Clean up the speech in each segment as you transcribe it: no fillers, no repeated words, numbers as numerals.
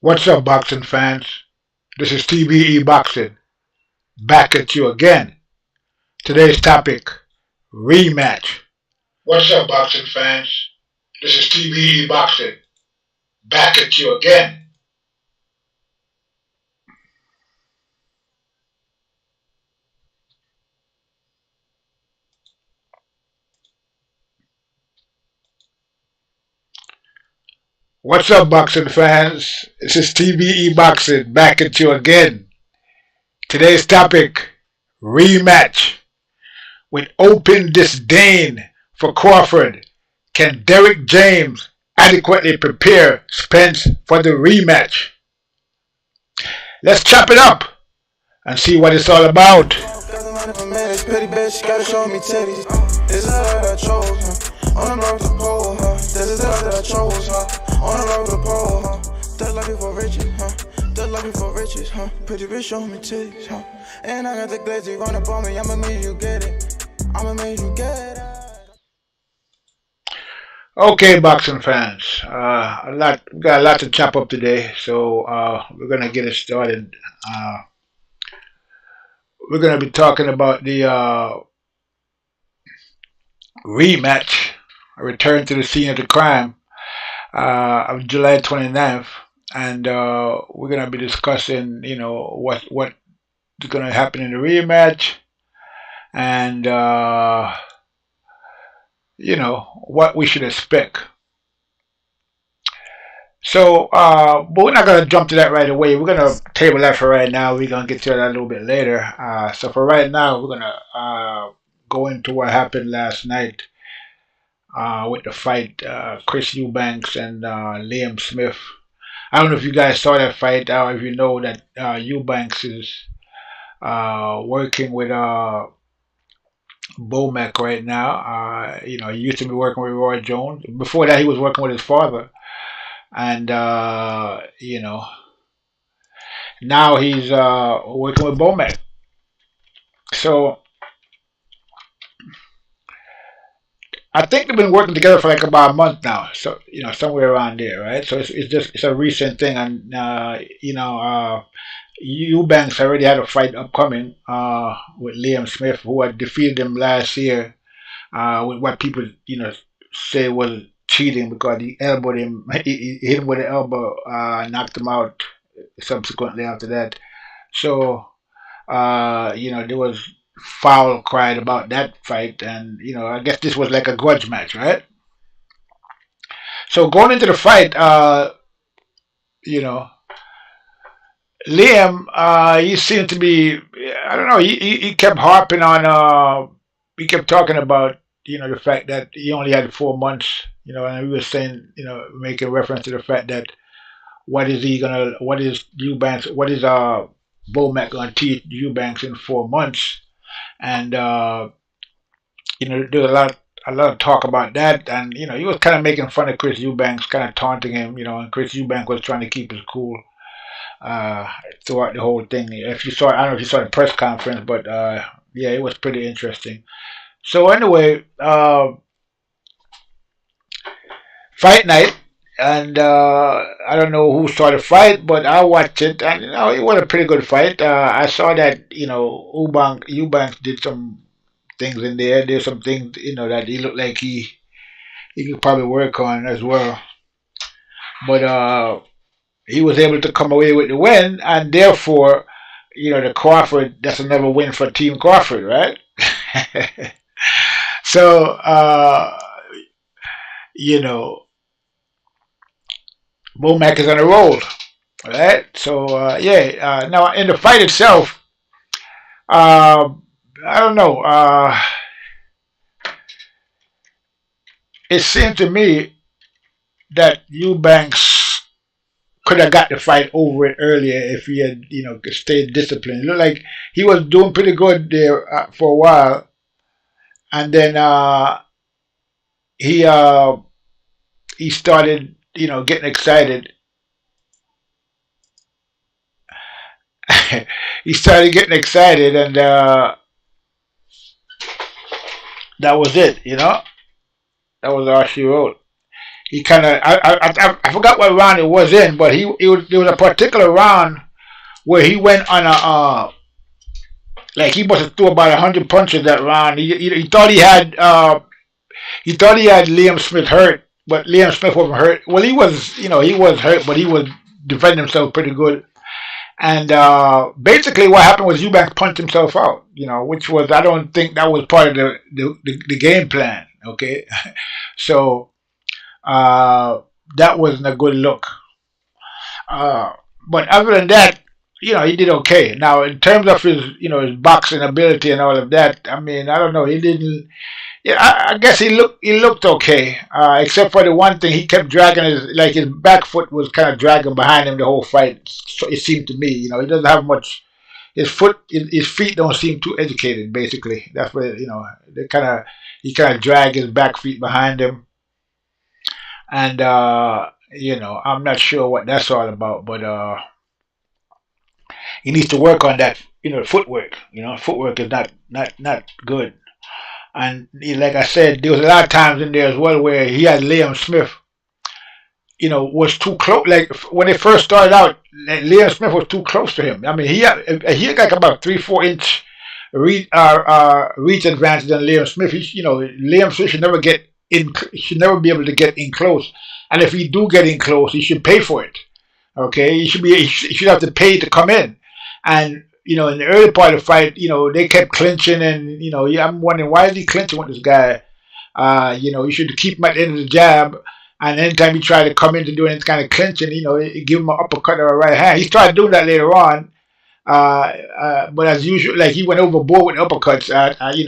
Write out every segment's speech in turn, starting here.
What's up, boxing fans? This is TBE Boxing, back at you again. Today's topic, rematch. What's up, boxing fans? This is TBE Boxing, back at you again. What's up, boxing fans? This is TBE Boxing, back at you again. Today's topic, rematch. With open disdain for Crawford, can Derrick James adequately prepare Spence for the rematch? Let's chop it up and see what it's all about. Petty bitch, gotta show me titties. This is that I chose, on the road to pole, This is that I chose, on the road to pole, Thug like for riches, Thug like for riches, Pretty bitch, show me titties, And I got the glizzy, run up on me, I'ma make you get it. I'ma make you get it. Okay, boxing fans, we got a lot to chop up today, so we're gonna get it started. We're gonna be talking about the rematch, a return to the scene of the crime of July 29th, and we're gonna be discussing, what's gonna happen in the rematch, and what we should expect. So, but we're not gonna jump to that right away. We're gonna table that for right now. We're gonna get to that a little bit later. So for right now, we're gonna go into what happened last night with the fight, Chris Eubanks and Liam Smith. I don't know if you guys saw that fight. If you know that Eubanks is working with Bomac right now. He used to be working with Roy Jones. Before that, he was working with his father, and now he's working with Bomac. So I think they've been working together for like about a month now. So somewhere around there, right? So it's a recent thing, and Eubanks already had a fight upcoming with Liam Smith, who had defeated him last year with what people say was cheating because he elbowed him, he hit him with an elbow, knocked him out subsequently after that. So there was foul cried about that fight, and I guess this was like a grudge match, right? So going into the fight, you know, Liam, he seemed to be, I don't know, he kept harping on, he kept talking about, the fact that he only had 4 months, and we were saying, making reference to the fact that what is Eubanks, what is Bomac gonna teach Eubanks in 4 months? And, there's a lot of talk about that, and he was kind of making fun of Chris Eubanks, kind of taunting him, and Chris Eubanks was trying to keep his cool uh, throughout the whole thing. If you saw, I don't know if you saw the press conference, but yeah, it was pretty interesting. So anyway, fight night, and I don't know who saw the fight, but I watched it, and it was a pretty good fight. I saw that Eubanks did some things in there. There's some things that he looked like he could probably work on as well, but he was able to come away with the win, and therefore, the Crawford, that's another win for Team Crawford, right? So, you know, Bomac is on a roll, right? So, yeah. Now, in the fight itself, uh, I don't know. It seemed to me that Eubanks could have got the fight over it earlier if he had, stayed disciplined. It looked like he was doing pretty good there for a while, and then he he started, getting excited. He started getting excited, and That was it. That was all she wrote. He kind of I forgot what round it was in, but there was a particular round where he went on a like he must have threw about 100 punches that round. He thought he thought he had Liam Smith hurt, but Liam Smith wasn't hurt. Well, he was hurt, but he was defending himself pretty good. And basically, what happened was Eubanks punched himself out. Which was I don't think that was part of the game plan. Okay, so uh, that wasn't a good look. Uh, but other than that, he did okay. Now, in terms of his boxing ability and all of that, I mean, I don't know. He didn't. Yeah, I guess he looked okay, except for the one thing he kept dragging his back foot was kind of dragging behind him the whole fight. So it seemed to me, he doesn't have much. His feet don't seem too educated. Basically, that's what they he kind of drag his back feet behind him, and I'm not sure what that's all about, but he needs to work on that. Footwork. Footwork is not good. And like I said, there was a lot of times in there as well where he had Liam Smith, was too close. Like when they first started out, Liam Smith was too close to him. I mean, he had like about 3-4 inch reach advantage than Liam Smith. Liam Smith should never get in. Should never be able to get in close. And if he do get in close, he should pay for it. Okay, he should have to pay to come in. And in the early part of the fight, they kept clinching, and I'm wondering why is he clinching with this guy? You should keep him at the end of the jab, and anytime he tried to come in to do any kind of clinching, give him an uppercut or a right hand. He started doing that later on, but as usual, like he went overboard with uppercuts. I mean,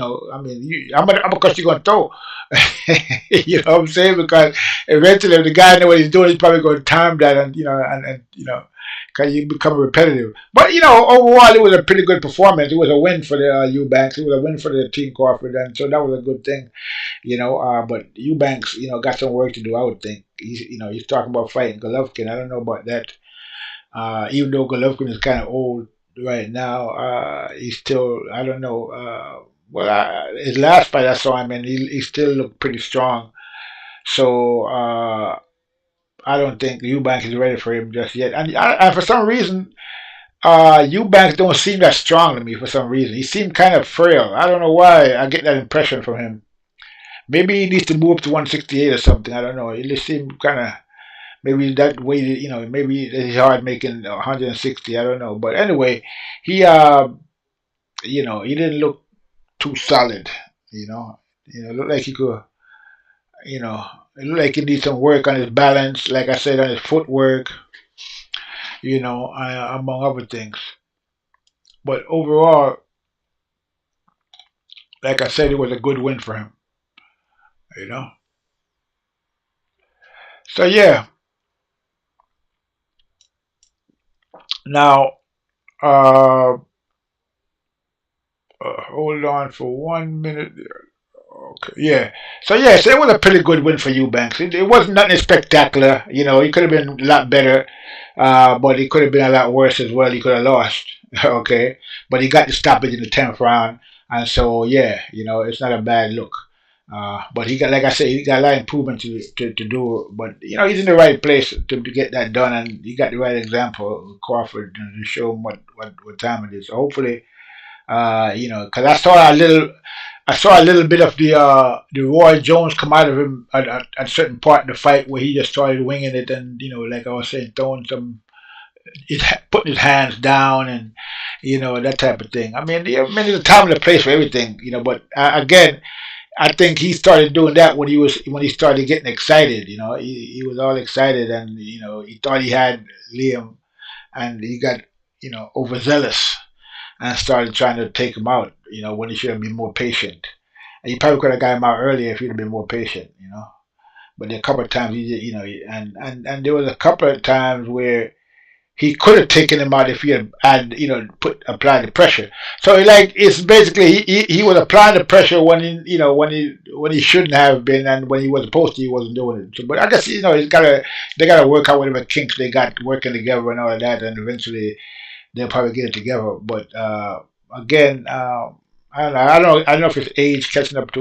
how many uppercuts you gonna throw? You know what I'm saying? Because eventually, if the guy knows what he's doing, he's probably going to time that, and because you become repetitive. But overall, it was a pretty good performance. It was a win for the Eubanks. It was a win for the team Crawford, and so that was a good thing. But Eubanks, got some work to do. I would think. He's talking about fighting Golovkin. I don't know about that. Even though Golovkin is kind of old right now, he's still. I don't know. His last fight I saw him in, he still looked pretty strong. So I don't think Eubanks is ready for him just yet. And for some reason, Eubanks don't seem that strong to me. For some reason, he seemed kind of frail. I don't know why. I get that impression from him. Maybe he needs to move up to 168 or something. I don't know. He just seemed kind of maybe that way. Maybe it's hard making 160. I don't know. But anyway, he he didn't look too solid. Looked like he could. It looked like he needs some work on his balance. Like I said, on his footwork. Among other things. But overall, like I said, it was a good win for him. You know. So yeah. Now, uh, hold on for 1 minute. Okay, yeah. So it was a pretty good win for Eubanks. It wasn't nothing spectacular. He could have been a lot better, but it could have been a lot worse as well. He could have lost. Okay, but he got the stoppage in the 10th round, and so yeah, it's not a bad look. But he got, like I said, he got a lot of improvement to do. But he's in the right place to get that done, and he got the right example, Crawford, to show him what time it is. So hopefully, because I saw a little bit of the Roy Jones come out of him at a certain part in the fight where he just started winging it, and like I was saying, throwing putting his hands down, and that type of thing. I mean, there's a time and a place for everything, But again, I think he started doing that when he started getting excited. He was all excited, and he thought he had Liam, and he got overzealous and started trying to take him out, when he should have been more patient. And he probably could have got him out earlier if he'd have been more patient. But there a couple of times and there was a couple of times where he could have taken him out if he had applied the pressure. So it's basically he was applying the pressure when he shouldn't have been, and when he was supposed to, he wasn't doing it. So, but I guess they gotta work out whatever kinks they got working together and all of that, and eventually they'll probably get it together. But again, I don't know if his age catching up to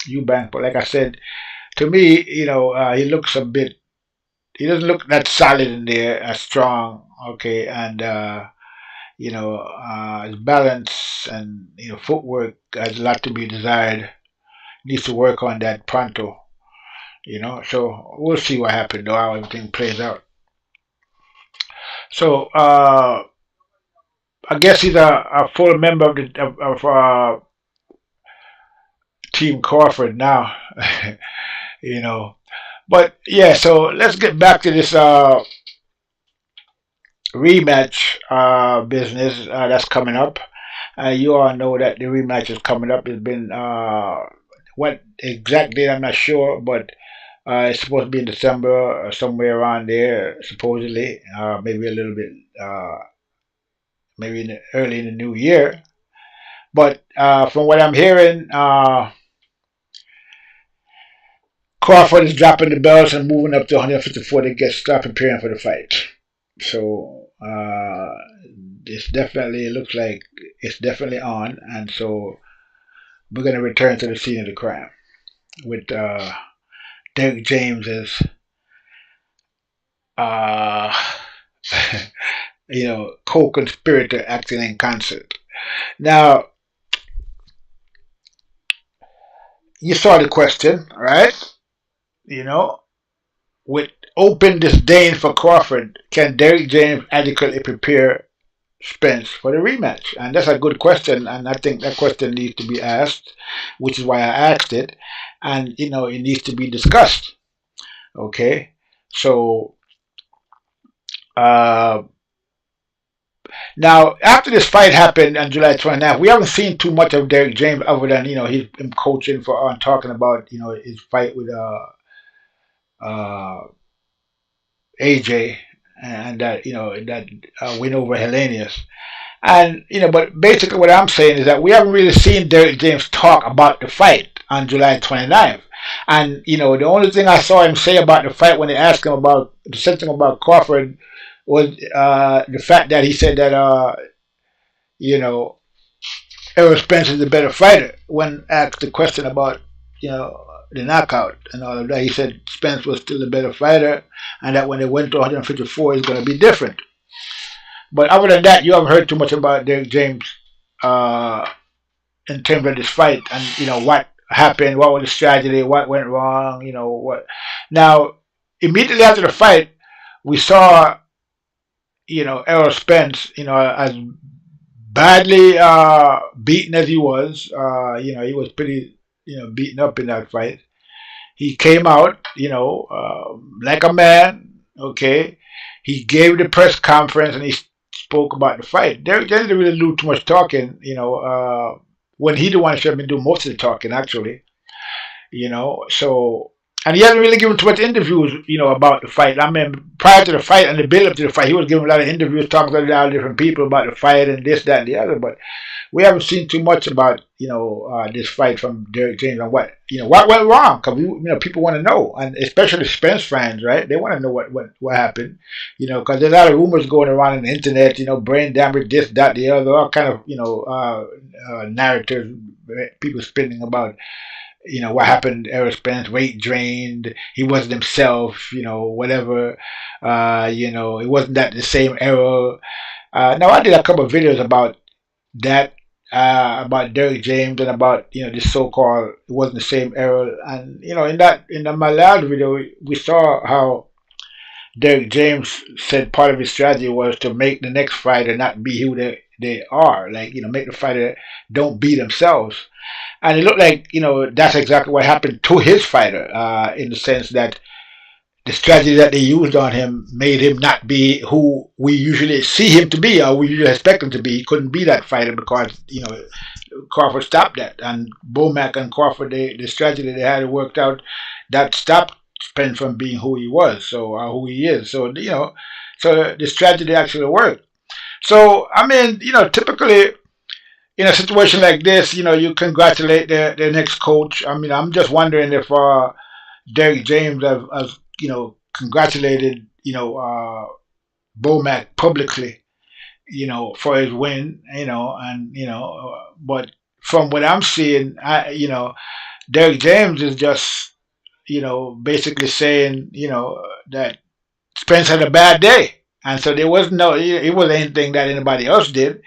Eubank, but like I said, to me, he looks a bit. He doesn't look that solid in there, as strong. Okay, and his balance and footwork has a lot to be desired. Needs to work on that pronto. So we'll see what happens, though, how everything plays out. So I guess he's a full member of Team Crawford now. you know. But yeah, so let's get back to this rematch business that's coming up. You all know that the rematch is coming up. It's been what exact date I'm not sure, but it's supposed to be in December or somewhere around there, supposedly. Maybe a little bit, maybe early in the new year. But from what I'm hearing, Crawford is dropping the belts and moving up to 154 to get start preparing for the fight. So this definitely looks like it's definitely on, and so we're going to return to the scene of the crime with Derek James as uh, co-conspirator acting in concert. Now you saw the question, right? You know, with open disdain for Crawford, can Derek James adequately prepare Spence for the rematch? And that's a good question, and I think that question needs to be asked, which is why I asked it, and it needs to be discussed. Okay, so uh, now after this fight happened on July 29th, we haven't seen too much of Derek James other than him coaching for talking about his fight with uh, AJ and that win over Hellenius. And but basically what I'm saying is that we haven't really seen Derek James talk about the fight on July 29th. And the only thing I saw him say about the fight when they asked him about something about Crawford was the fact that he said that you know Errol Spence is the better fighter. When asked the question about the knockout and all of that, he said Spence was still the better fighter, and that when they went to 154, it's going to be different. But other than that, you haven't heard too much about Derek James uh, in terms of this fight and what happened, what was the strategy, what went wrong, what. Now, immediately after the fight, we saw Errol Spence, as badly beaten as he was. He was pretty beaten up in that fight. He came out, like a man. Okay, he gave the press conference and he spoke about the fight. Derek didn't really do too much talking, when he the one should have been doing most of the talking actually, So and he hasn't really given too much interviews, about the fight. I mean, prior to the fight and the build up to the fight, he was giving a lot of interviews, talking to a lot of different people about the fight and this, that, and the other. But we haven't seen too much about this fight from Derek James and what went wrong, because people want to know, and especially Spence fans, right? They want to know what happened, because there's a lot of rumors going around on the internet, brain damage, this, that, the other, all kind of narratives people spinning about what happened. Errol Spence, weight drained, he wasn't himself, whatever, it wasn't that the same Errol. Now I did a couple of videos about that, about Derek James and about this so-called it wasn't the same Errol, and in my last video we saw how Derek James said part of his strategy was to make the next fighter not be who they are, like make the fighter don't be themselves. And it looked like that's exactly what happened to his fighter, in the sense that the strategy that they used on him made him not be who we usually see him to be or we usually expect him to be. He couldn't be that fighter because Crawford stopped that, and Bomac and Crawford, the strategy they had worked out that stopped Spence from being who he was, so who he is. So so the strategy actually worked. So I mean, typically in a situation like this, you congratulate the next coach. I mean, I'm just wondering if Derek James has congratulated Bomac publicly, for his win, and but from what I'm seeing, Derek James is just, basically saying, that Spence had a bad day. And so there was no, it wasn't anything that anybody else did.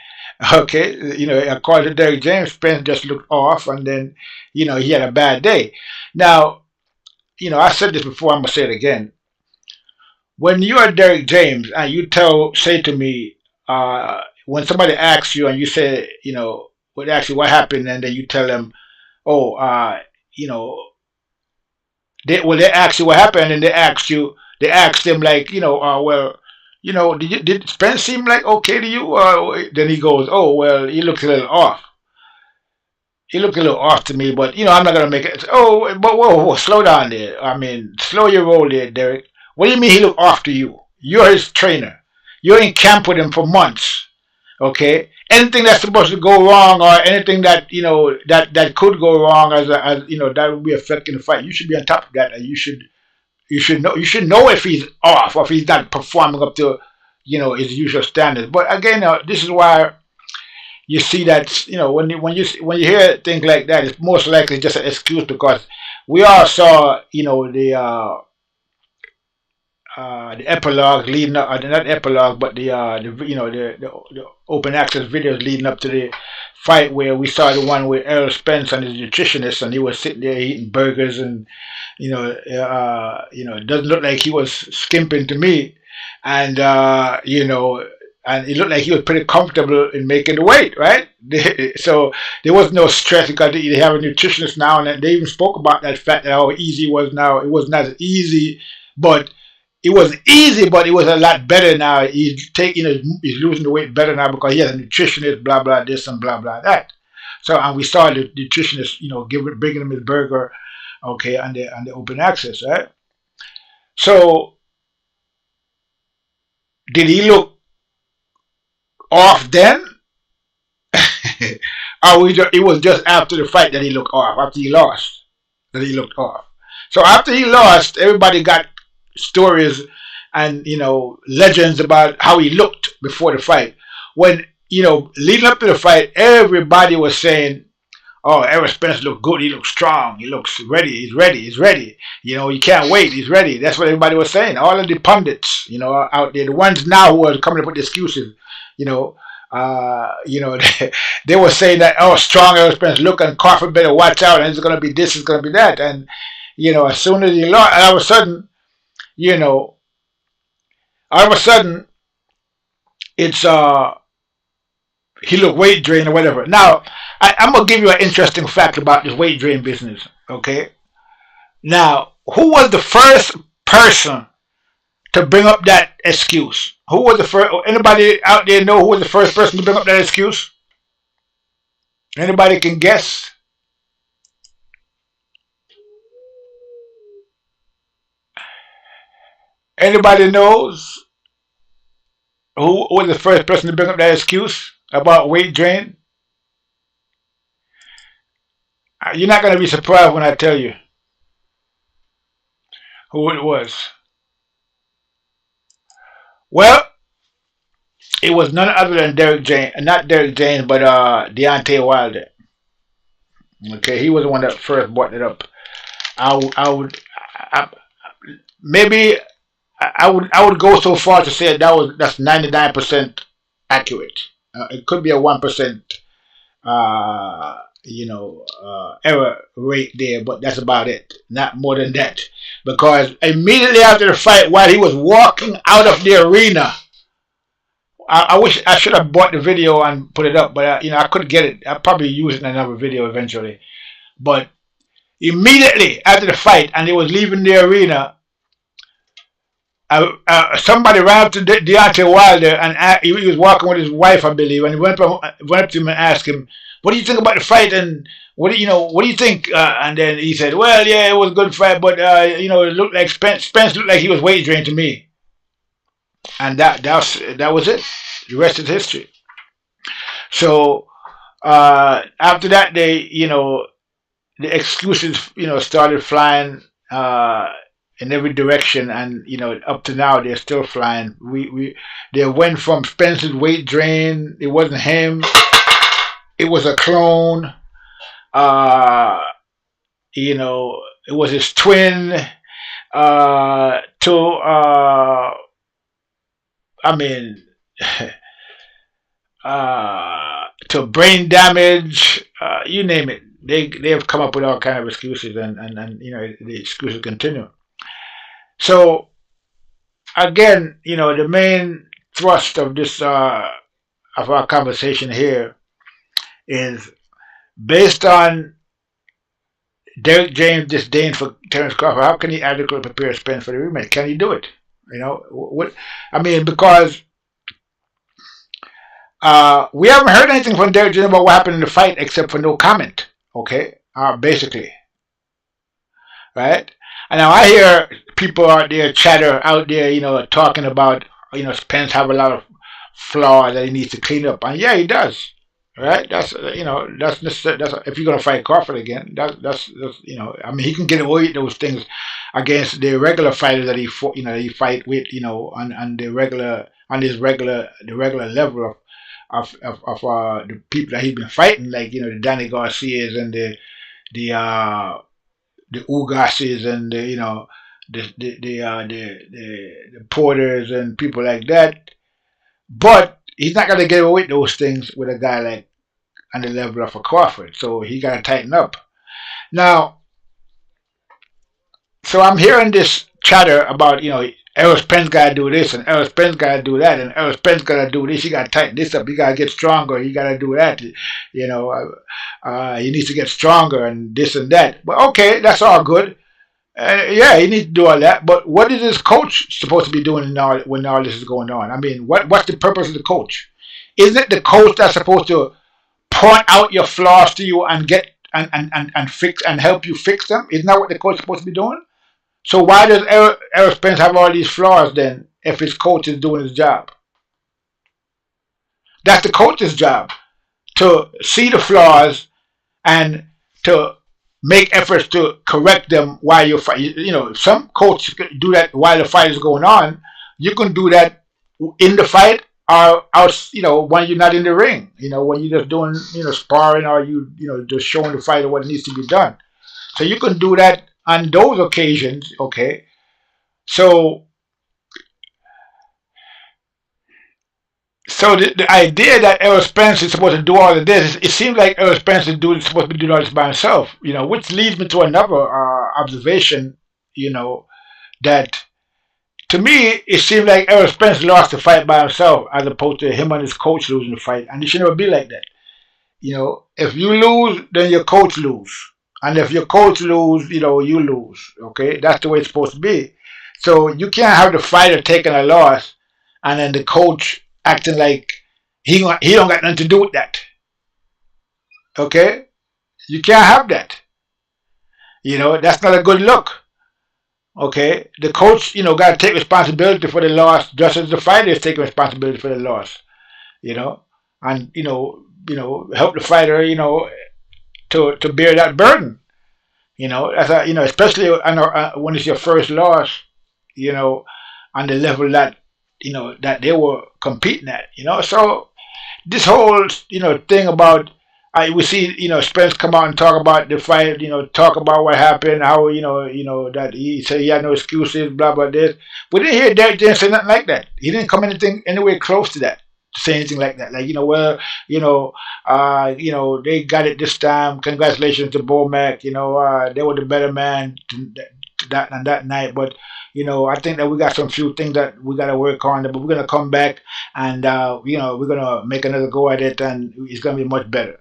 Okay. According to Derek James, Spence just looked off and then, he had a bad day. Now, I said this before, I'm going to say it again. When you are Derek James and you say to me, when somebody asks you and you say, would ask you what happened, and then you tell them, oh, you know, they ask you what happened, and they ask them like, well, did Spence seem like okay to you? Or then he goes, oh, well, he looked a little off. He looked a little off to me, but I'm not gonna make it. Oh, but whoa, slow down there. I mean, slow your roll there, Derek. What do you mean he looked off to you? You're his trainer. You're in camp with him for months. Okay. Anything that's supposed to go wrong, or anything that that could go wrong, as that would be affecting the fight, you should be on top of that, and you should know if he's off or if he's not performing up to his usual standards. But again, this is why you see that when you hear things like that, it's most likely just an excuse, because we all saw the epilogue leading up, not epilogue, but the open access videos leading up to the fight, where we saw the one with Errol Spence and his nutritionist, and he was sitting there eating burgers, and it doesn't look like he was skimping to me, and and it looked like he was pretty comfortable in making the weight, right? So there was no stress because they have a nutritionist now, and they even spoke about that fact, that how easy it was now. It wasn't as easy, but it was easy, but it was a lot better now. He's losing the weight better now because he has a nutritionist, blah blah this and blah blah that. So, and we saw the nutritionist, bringing him his burger, okay, and the open access, right? So, did he look off then? Or it was just after the fight that he looked off, after he lost, that he looked off. So after he lost, everybody got stories and legends about how he looked before the fight. When leading up to the fight, everybody was saying, "Oh, Errol Spence looked good. He looks strong. He looks ready. He's ready. He's ready. He can't wait. He's ready." That's what everybody was saying. All of the pundits, out there, the ones now who are coming up with excuses, they were saying that, oh, strong Errol Spence, look, and Crawford better watch out, and it's going to be this, it's going to be that, and as soon as he lost, all of a sudden, it's he looked weight drained or whatever. Now, I'm gonna give you an interesting fact about this weight drain business. Okay. Now, who was the first person to bring up that excuse? Who was the first? Anybody out there know who was the first person to bring up that excuse? Anybody can guess? Anybody knows who was the first person to bring up that excuse about weight drain? You're not going to be surprised when I tell you who it was. Well, it was none other than Derek James, not Derek James, but Deontay Wilder. Okay, he was the one that first brought it up. I would go so far to say that's 99% accurate. It could be a 1% error rate there, but that's about it. Not more than that. Because immediately after the fight, while he was walking out of the arena, I wish I should have bought the video and put it up, but I couldn't get it. I'll probably use it in another video eventually. But immediately after the fight, and he was leaving the arena, somebody ran up to Deontay Wilder, and he was walking with his wife, I believe, and he went up to him and asked him, "What do you think about the fight? And what do you think?" And then he said, "Well, yeah, it was a good fight, but it looked like Spence looked like he was weight drained to me." And that was it. The rest is history. So after that, the excuses started flying in every direction, and up to now they're still flying. They went from Spence's weight drain. It wasn't him. It was a clone. Uh, it was his twin. To I mean, to brain damage, you name it. They have come up with all kind of excuses, and the excuses continue. So again, the main thrust of this of our conversation here is based on Derek James' disdain for Terence Crawford. How can he adequately prepare Spence for the rematch? Can he do it? What? I mean, because we haven't heard anything from Derek James about what happened in the fight except for no comment. Okay, basically, right? And now I hear people out there chatter out there, talking about Spence have a lot of flaws that he needs to clean up, and yeah, he does. Right? That's if you're gonna fight Crawford again, that's I mean, he can get away with those things against the regular fighters that he fought, that he fight with, on the regular level of the people that he's been fighting, like the Danny Garcias and the Ugases and the Porters and people like that. But he's not gonna get away with those things with a guy like on the level of a Crawford. So he got to tighten up. Now, so I'm hearing this chatter about, Errol Spence got to do this and Errol Spence got to do that and Errol Spence got to do this. He got to tighten this up. He got to get stronger. He got to do that. He needs to get stronger and this and that. But okay, that's all good. Yeah, he needs to do all that. But what is his coach supposed to be doing when all this is going on? I mean, what's the purpose of the coach? Isn't it the coach that's supposed to point out your flaws to you and get and fix and help you fix them? Isn't that what the coach is supposed to be doing? So why does Errol Spence have all these flaws then if his coach is doing his job? That's the coach's job, to see the flaws and to make efforts to correct them while you're fighting. Some coaches do that while the fight is going on. You can do that in the fight or out, when you're not in the ring. When you're just doing, sparring or just showing the fighter what needs to be done. So you can do that on those occasions, okay? So the idea that Errol Spence is supposed to do all of this, it seems like Errol Spence is supposed to be doing all this by himself, which leads me to another observation, that to me, it seemed like Errol Spence lost the fight by himself as opposed to him and his coach losing the fight. And it should never be like that. If you lose, then your coach lose. And if your coach lose, you lose. Okay? That's the way it's supposed to be. So you can't have the fighter taking a loss and then the coach acting like he don't got nothing to do with that. Okay? You can't have that. That's not a good look. Okay, the coach, got to take responsibility for the loss, just as the fighter is taking responsibility for the loss. And help the fighter, to bear that burden. Especially when it's your first loss, on the level that that they were competing at. So this whole thing about. We see, Spence come out and talk about the fight, talk about what happened, how, that he said he had no excuses, blah, blah, this. We didn't hear Derek James say nothing like that. He didn't come anywhere close to that, to say anything like that. Like, they got it this time. Congratulations to Bomac. They were the better man that night. But, I think that we got some few things that we got to work on, but we're going to come back and, we're going to make another go at it, and it's going to be much better.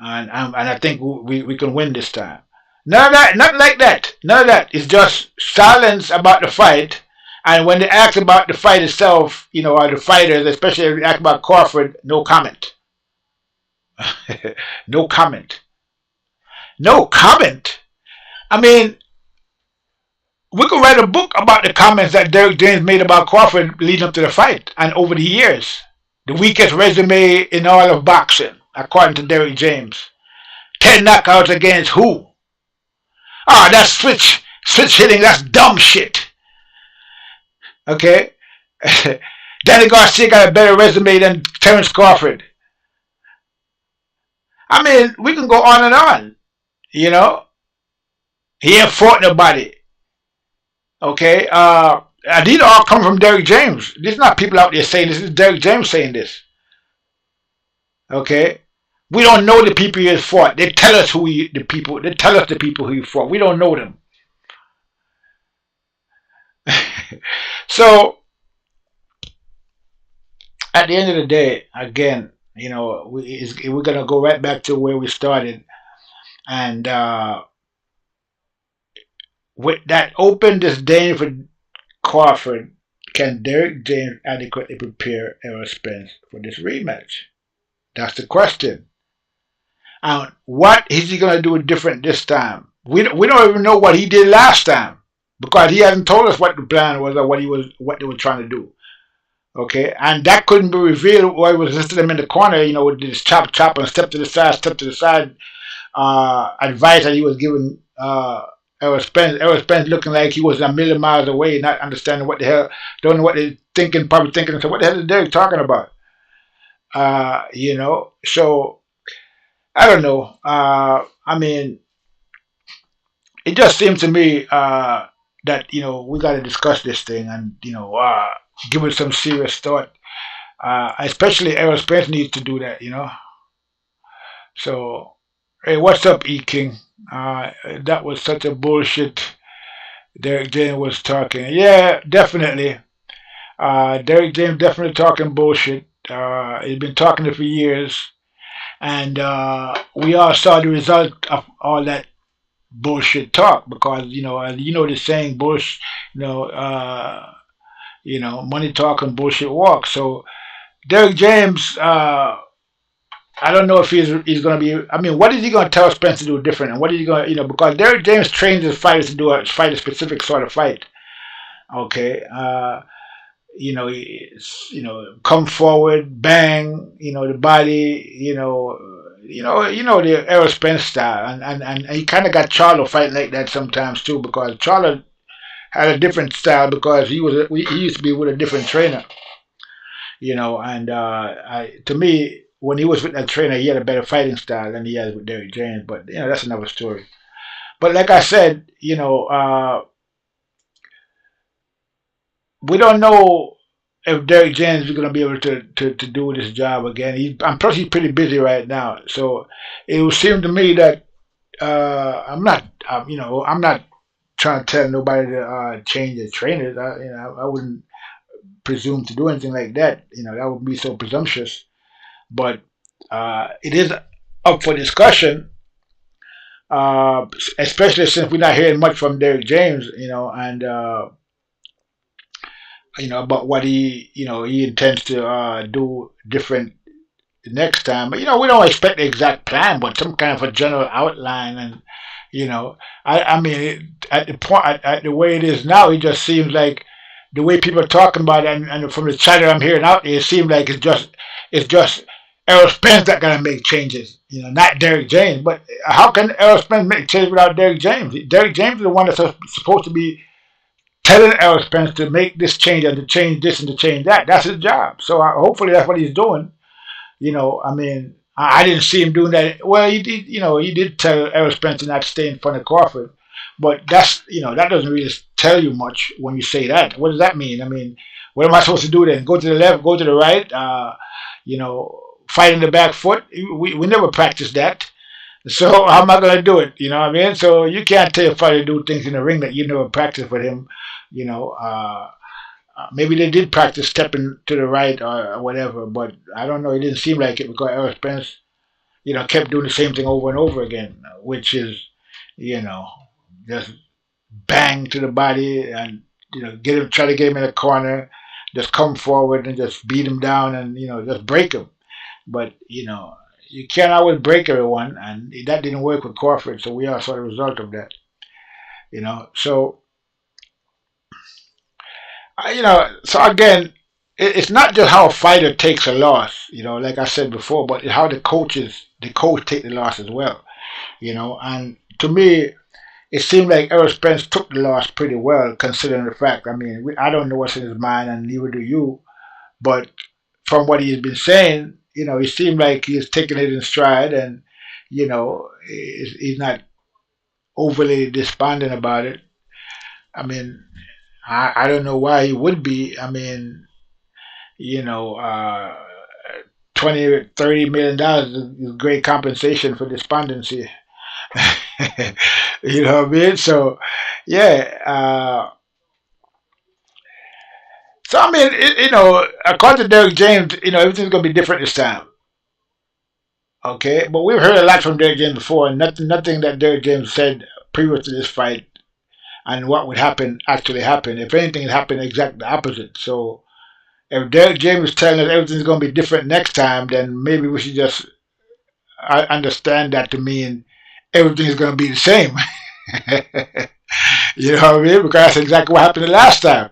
And I think we can win this time. None of that, nothing like that. None of that. It's just silence about the fight. And when they ask about the fight itself, or the fighters, especially if they ask about Crawford, no comment. No comment. No comment. I mean, we could write a book about the comments that Derek James made about Crawford leading up to the fight and over the years. The weakest resume in all of boxing, according to Derek James. 10 knockouts against who? That's switch hitting, that's dumb shit. Okay? Danny Garcia got a better resume than Terence Crawford. I mean, we can go on and on. You know, he ain't fought nobody. Okay, these all come from Derrick James. These not people out there saying this. This is Derrick James saying this. Okay, we don't know the people he has fought. They tell us the people. They tell us the people who he fought. We don't know them. So at the end of the day, again, we're gonna go right back to where we started, and with that open disdain for Crawford, can Derrick James adequately prepare Errol Spence for this rematch? That's the question. And what is he going to do different this time? We don't even know what he did last time because he hasn't told us what the plan was or what they were trying to do. Okay, and that couldn't be revealed while he was listening to them in the corner. With this chop and step to the side advice that he was giving Errol Spence. Errol Spence looking like he was a million miles away, not understanding what the hell, don't know what they're thinking, probably thinking, so what the hell is Derek talking about? So I don't know. I mean, it just seems to me that we got to discuss this thing and give it some serious thought. Especially Errol Spence needs to do that. So, hey, what's up, E King? That was such a bullshit. Derek James was talking. Yeah, definitely. Derek James definitely talking bullshit. He's been talking it for years, and we all saw the result of all that bullshit talk because the saying bullshit. Money talk and bullshit walk. So Derek James. I don't know if he's going to be. I mean, what is he going to tell Spence to do different, and what is he going to, because Derek James trains his fighters to fight a specific sort of fight. Okay, come forward, bang, the body, the Errol Spence style, and he kind of got Charlo fighting like that sometimes too, because Charlo had a different style because he used to be with a different trainer, and to me, when he was with that trainer, he had a better fighting style than he has with Derrick James, but that's another story. But like I said, we don't know if Derrick James is going to be able to do this job again. Plus he's pretty busy right now, so it would seem to me that I'm not trying to tell nobody to change their trainers. I wouldn't presume to do anything like that. That would be so presumptuous. But it is up for discussion, especially since we're not hearing much from Derrick James. And about what he intends to do different next time. But we don't expect the exact plan, but some kind of a general outline. And I mean, at the point, at the way it is now, it just seems like the way people are talking about it, and from the chatter I'm hearing out there, it seems like it's just Errol Spence that gonna make changes. Not Derrick James. But how can Errol Spence make changes without Derrick James? Derrick James is the one that's supposed to be telling Errol Spence to make this change and to change this and to change that. That's his job. So hopefully that's what he's doing. I mean, I didn't see him doing that. Well, he did. He did tell Errol Spence not to stay in front of Crawford, but that doesn't really tell you much when you say that. What does that mean? I mean, what am I supposed to do then? Go to the left, go to the right? Fight in the back foot. We never practiced that. So how am I going to do it? You know what I mean? So you can't tell a fighter to do things in the ring that you never practiced with him. Maybe they did practice stepping to the right or whatever, but I don't know. It didn't seem like it because Errol Spence, kept doing the same thing over and over again, which is, just bang to the body and try to get him in a corner, just come forward and just beat him down and just break him. But you can't always break everyone, and that didn't work with Crawford, so we all saw the result of that. So so again, it's not just how a fighter takes a loss, like I said before, but how the coach take the loss as well, And to me, it seemed like Errol Spence took the loss pretty well, considering the fact. I mean, I don't know what's in his mind, and neither do you. But from what he's been saying, it seemed like he's taking it in stride, and he's not overly despondent about it. I mean, I don't know why he would be. I mean, you know, 20, $30 million is great compensation for despondency. You know what I mean? So, yeah. So I mean, according to Derek James, everything's gonna be different this time. Okay, but we've heard a lot from Derek James before, and nothing that Derek James said previous to this fight and what would happen actually happened. If anything, it happened exactly the opposite. So if Derek James is telling us everything's going to be different next time, then maybe we should just understand that to mean everything is going to be the same. You know what I mean? Because that's exactly what happened the last time.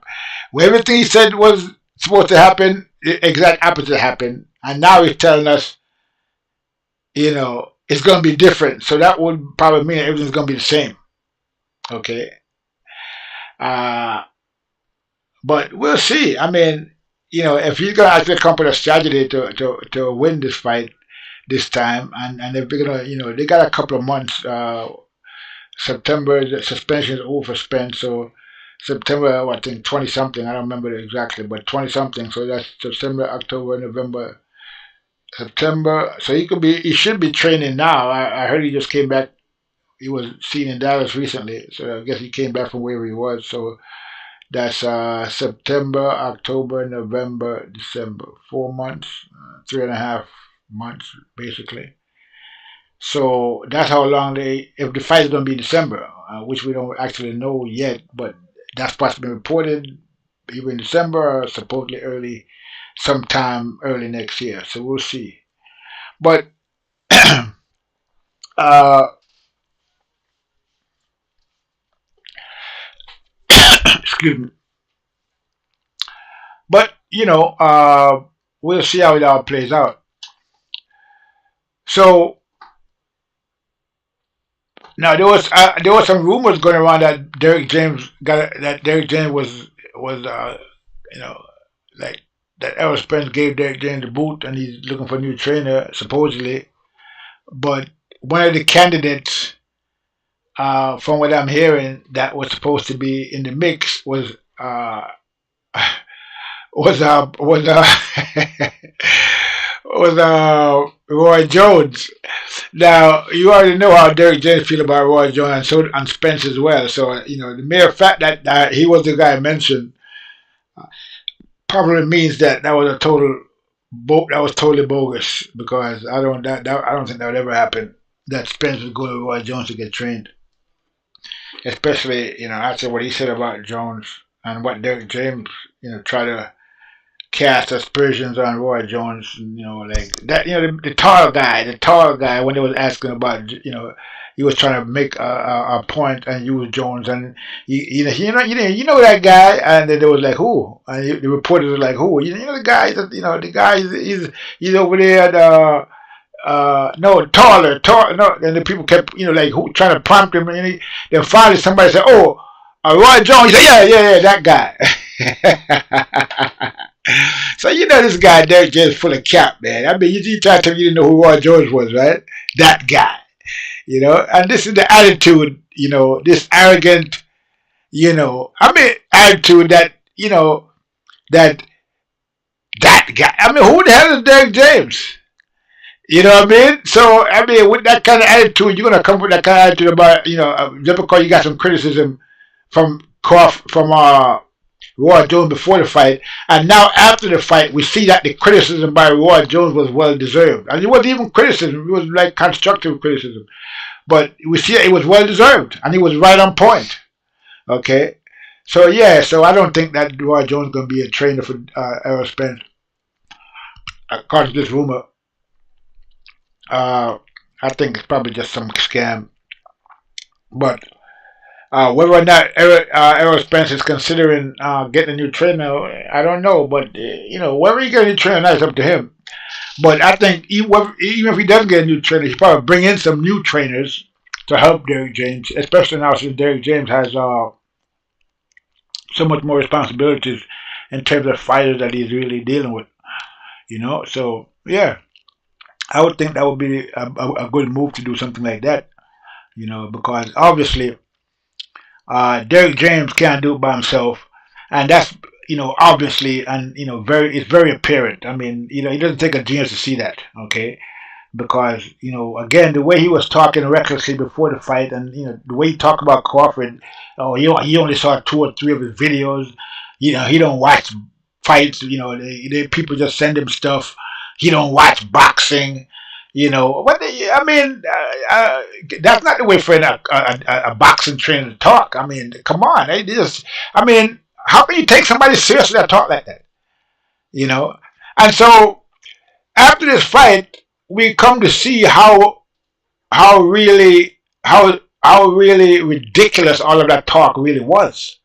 When everything he said was supposed to happen, the exact opposite happened. And now he's telling us, it's going to be different. So that would probably mean everything's going to be the same. Okay. Uh, but we'll see. I mean, if he's going to actually come up with a strategy to win this fight this time, and if they're going to, they got a couple of months. September, the suspension is over for Spence, so September, I think 20 something, I don't remember exactly, but 20 something, so that's September, October, November, September. So he should be training now. I heard he just came back. He was seen in Dallas recently, so I guess he came back from wherever he was. So that's September, October, November, December, 4 months, 3.5 months basically. So that's how long if the fight is going to be December, which we don't actually know yet, but that's possibly reported either in December or supposedly sometime early next year. So we'll see. But, uh, excuse me. But, we'll see how it all plays out. So, now there was some rumors going around that Derek James was like that Errol Spence gave Derek James the boot and he's looking for a new trainer supposedly. But one of the candidates, from what I'm hearing, that was supposed to be in the mix was was Roy Jones. Now you already know how Derek James feel about Roy Jones, and so and Spence as well. So the mere fact that he was the guy mentioned probably means that was that was totally bogus, because I don't think that would ever happen. That Spence would go to Roy Jones to get trained, especially after what he said about Jones and what Derek James try to cast aspersions on Roy Jones, like that. The tall guy. When they was asking about, he was trying to make a point and use Jones, and that guy, and then they was like, who? And the reporters were like, who? The guy that the guy he's over there at no, taller, no, and the people kept, like who trying to prompt him, and then finally somebody said, oh, Roy Jones. He said, yeah, that guy. So this guy there just full of cap, man. I mean, you try to tell me you didn't know who Roy Jones was, right? That guy, and this is the attitude, this arrogant, attitude that, that guy. I mean, who the hell is Derek James? You know what I mean? So, I mean, with that kind of attitude, you're going to come with that kind of attitude about, just because you got some criticism from Roy Jones before the fight, and now after the fight, we see that the criticism by Roy Jones was well deserved. And it wasn't even criticism; it was like constructive criticism. But we see it was well deserved, and he was right on point. Okay, so I don't think that Roy Jones is going to be a trainer for Errol Spence, according to this rumor. I think it's probably just some scam, but. Whether or not Errol Spence is considering getting a new trainer, I don't know. But whether he gets a new trainer, that's up to him. But I think even if he doesn't get a new trainer, he probably bring in some new trainers to help Derek James, especially now since Derek James has so much more responsibilities in terms of fighters that he's really dealing with. So yeah. I would think that would be a good move to do something like that. Because obviously Derrick James can't do it by himself, and that's obviously, and it's very apparent. I mean, it doesn't take a genius to see that. Okay, because again, the way he was talking recklessly before the fight, and the way he talked about Crawford. Oh, he only saw 2 or 3 of his videos. He don't watch fights. People just send him stuff. He don't watch boxing. I mean, that's not the way for a boxing trainer to talk. I mean, come on, I mean, how can you take somebody seriously that talk like that? And so after this fight, we come to see how really how really ridiculous all of that talk really was.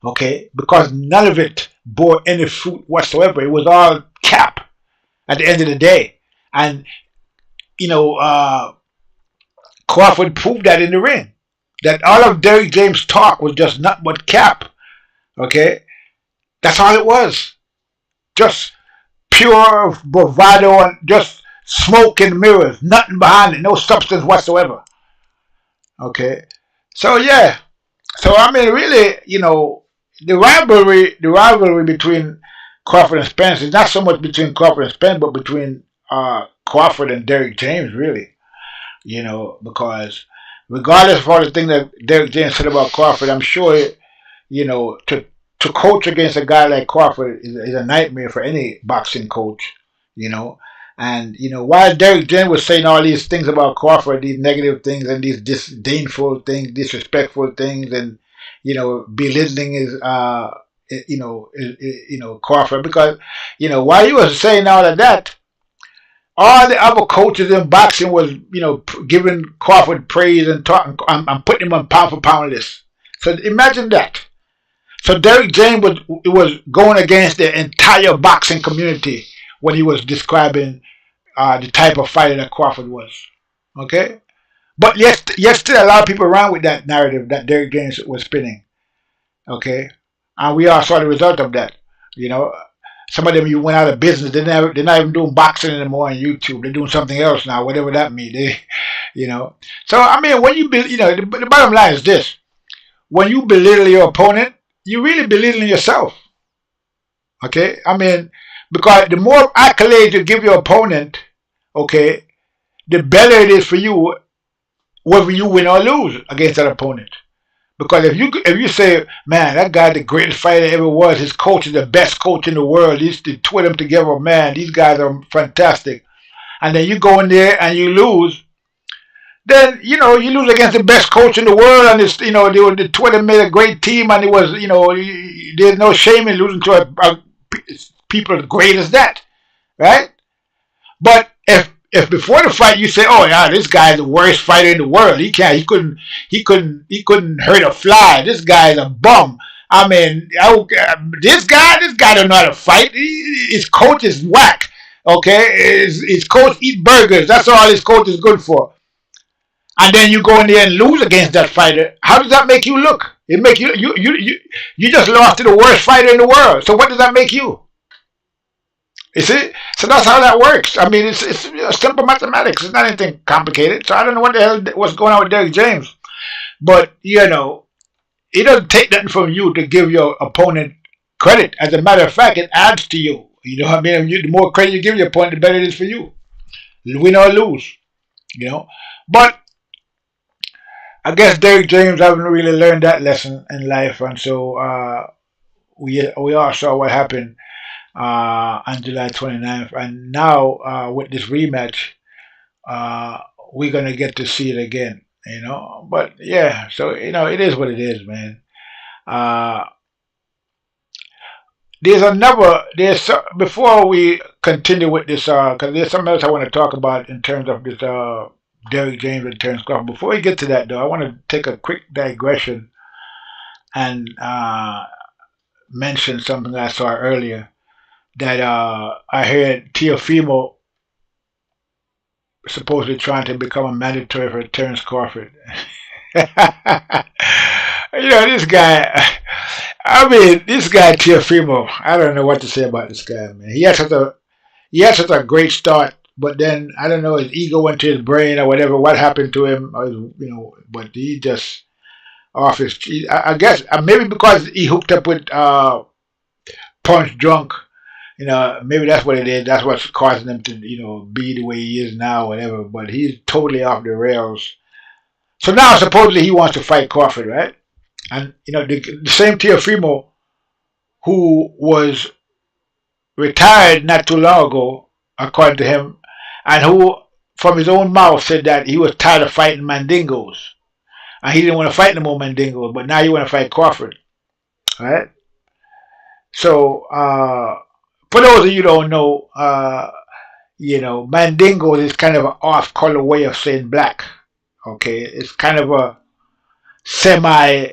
Okay, because none of it bore any fruit whatsoever. It was all cap at the end of the day, and you know, uh, Crawford proved that in the ring. That all of Derrick James' talk was just nothing but cap. Okay, that's all it was. Just pure bravado and just smoke and mirrors, nothing behind it, no substance whatsoever. Okay, so yeah, so I mean, really, the rivalry between Crawford and Spence is not so much between Crawford and Spence, but between Crawford and Derrick James, really. Because regardless of all the things that Derrick James said about Crawford, I'm sure to coach against a guy like Crawford is a nightmare for any boxing coach. You know, and while Derrick James was saying all these things about Crawford, these negative things and these disdainful things, disrespectful things, and belittling his Crawford, because while he was saying all of that, all the other coaches in boxing was, giving Crawford praise and talking and putting him on pound for pound list. So imagine that. So Derrick James was going against the entire boxing community when he was describing the type of fighter that Crawford was. Okay, but yet still a lot of people around with that narrative that Derrick James was spinning. Okay, and we all saw the result of that. You know, some of them you went out of business. They're not even doing boxing anymore on YouTube. They're doing something else now, whatever that means. So I mean, when the bottom line is this: when you belittle your opponent, you really belittling yourself. Okay, I mean, because the more accolades you give your opponent, okay, the better it is for you whether you win or lose against that opponent. Because if you say, man, that guy the greatest fighter ever was, his coach is the best coach in the world, the two of them together, man, these guys are fantastic. And then you go in there and you lose, then you lose against the best coach in the world, and it's the two of them made a great team, and it was there's no shame in losing to a people as great as that, right? But if before the fight you say, oh yeah, this guy's the worst fighter in the world, he couldn't hurt a fly, this guy's a bum. I mean, this guy don't know how to fight. His coach is whack. Okay, his coach eat burgers. That's all his coach is good for. And then you go in there and lose against that fighter. How does that make you look? It make you just lost to the worst fighter in the world. So what does that make you? You see? So that's how that works. I mean, it's simple mathematics. It's not anything complicated. So I don't know what the hell what's going on with Derrick James. But, it doesn't take nothing from you to give your opponent credit. As a matter of fact, it adds to you. You know what I mean? The more credit you give your opponent, the better it is for you. Win or lose. But I guess Derrick James haven't really learned that lesson in life. And so we all saw what happened on July 29th. And now with this rematch, we're going to get to see it again, But yeah, so, it is what it is, man. Before we continue with this, because there's something else I want to talk about in terms of this Derrick James and Terence Crawford. Before we get to that, though, I want to take a quick digression and mention something I saw earlier, that I heard Teofimo supposedly trying to become a mandatory for Terence Crawford. This guy. I mean, this guy Teofimo. I don't know what to say about this guy, man. He had such a great start but then I don't know, his ego went to his brain or whatever. What happened to him? But he just off his. I guess maybe because he hooked up with Punch Drunk. Maybe that's what it is. That's what's causing him to, be the way he is now, whatever. But he's totally off the rails. So now supposedly he wants to fight Crawford, right? And the same Teofimo who was retired not too long ago, according to him, and who from his own mouth said that he was tired of fighting Mandingos. And he didn't want to fight no more Mandingos, but now he want to fight Crawford. Right? So for those of you who don't know, Mandingos is kind of an off-color way of saying black. Okay, it's kind of a semi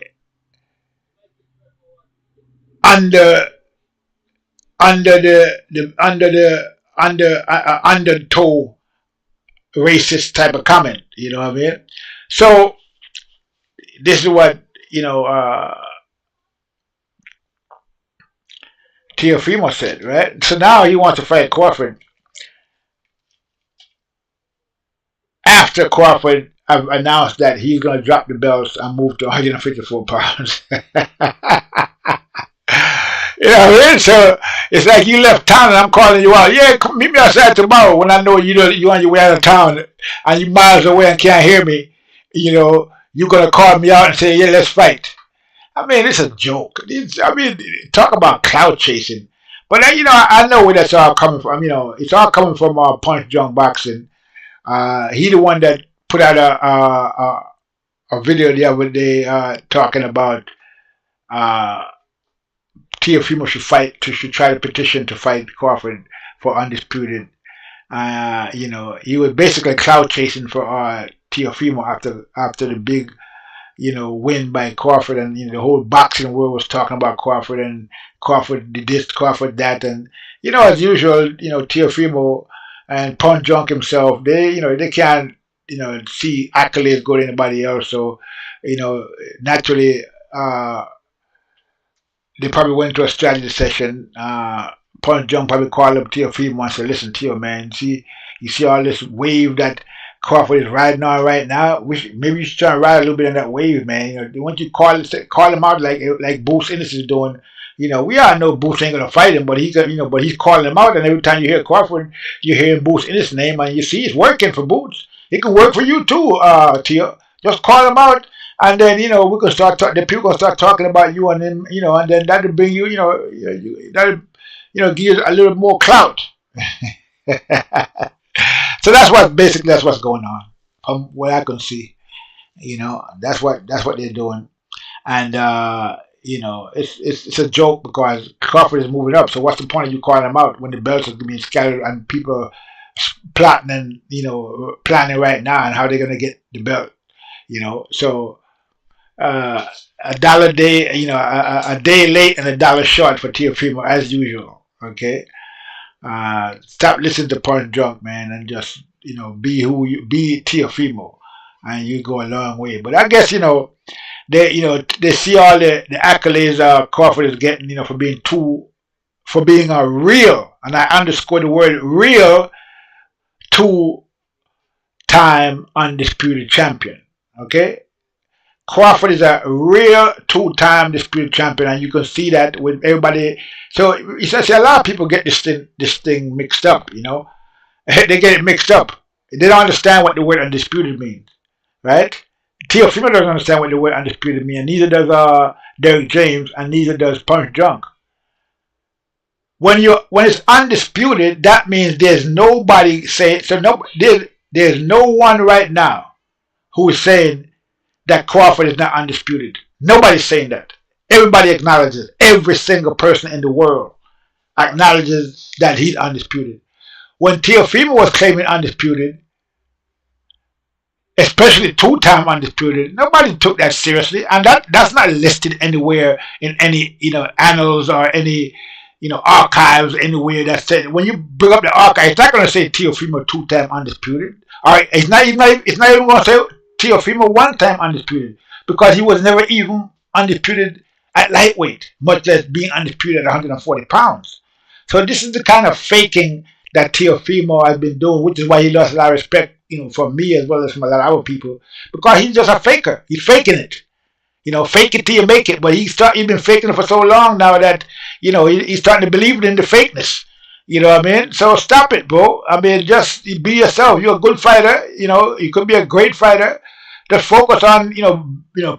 under undertow racist type of comment. You know what I mean? So this is what Teofimo said, right? So now he wants to fight Crawford after Crawford announced that he's going to drop the belts and move to 154 pounds. You know what I mean? So it's like you left town and I'm calling you out. Yeah, come meet me outside tomorrow when I know you on your way out of town and you miles away and can't hear me. You're going to call me out and say, yeah, let's fight. I mean, it's a joke. Talk about cloud chasing. But I know where that's all coming from. It's all coming from Punch Drunk Boxing. He the one that put out a video the other day talking about Teofimo should try to petition to fight Crawford for undisputed. He was basically cloud chasing for Teofimo after the big win by Crawford, and the whole boxing world was talking about Crawford, and Crawford did this, Crawford that, and as usual, Teofimo and Punch Drunk himself, they can't see accolades go to anybody else, so naturally they probably went to a strategy session. Punch Drunk probably called up Teofimo and said, "Listen, Teo, man, you see all this wave that Crawford is riding on right now. Maybe you should try and ride a little bit on that wave, man. Once you call him out like Bruce Ennis is doing, we all know Bruce ain't gonna fight him, but he's calling him out. And every time you hear Crawford, you hear Bruce Ennis' name, and you see it's working for Bruce. It can work for you too, Tio. Just call him out, and then we can start. The people gonna start talking about you and him, and then that'll bring you, that'll give you a little more clout." So that's what's going on from what I can see. That's what they're doing, and it's a joke because Crawford is moving up. So what's the point of you calling him out when the belts are being scattered and people are plotting and planning right now and how they're gonna get the belt? So a dollar a day, a day late and a dollar short for Teofimo as usual. Okay. Stop listening to Punch Drunk, man, and just be Teofimo, and you go a long way. But I guess they see all the accolades Crawford is getting for being a real, and I underscore the word real, 2-time undisputed champion. Okay. Crawford is a real 2-time disputed champion, and you can see that with everybody. So a lot of people get this thing mixed up. They get it mixed up. They don't understand what the word undisputed means, right? Teofimo doesn't understand what the word undisputed means. Neither does Derek James, and neither does Punch Drunk. When it's undisputed, that means there's nobody saying. So there's no one right now who is saying that Crawford is not undisputed. Nobody's saying that. Everybody acknowledges. Every single person in the world acknowledges that he's undisputed. When Teofimo was claiming undisputed, especially 2-time undisputed, nobody took that seriously, and that's not listed anywhere in any annals or any archives anywhere that said. When you bring up the archive, it's not going to say Teofimo 2-time undisputed. All right, it's not even going to say Teofimo 1-time undisputed, because he was never even undisputed at lightweight, much less being undisputed at 140 pounds. So this is the kind of faking that Teofimo has been doing, which is why he lost a lot of respect, from me as well as from a lot of other people, because he's just a faker. He's faking it. Fake it till you make it. But he's been faking it for so long now that he's starting to believe in the fakeness. You know what I mean? So stop it, bro. I mean, just be yourself. You're a good fighter. You could be a great fighter. Just focus on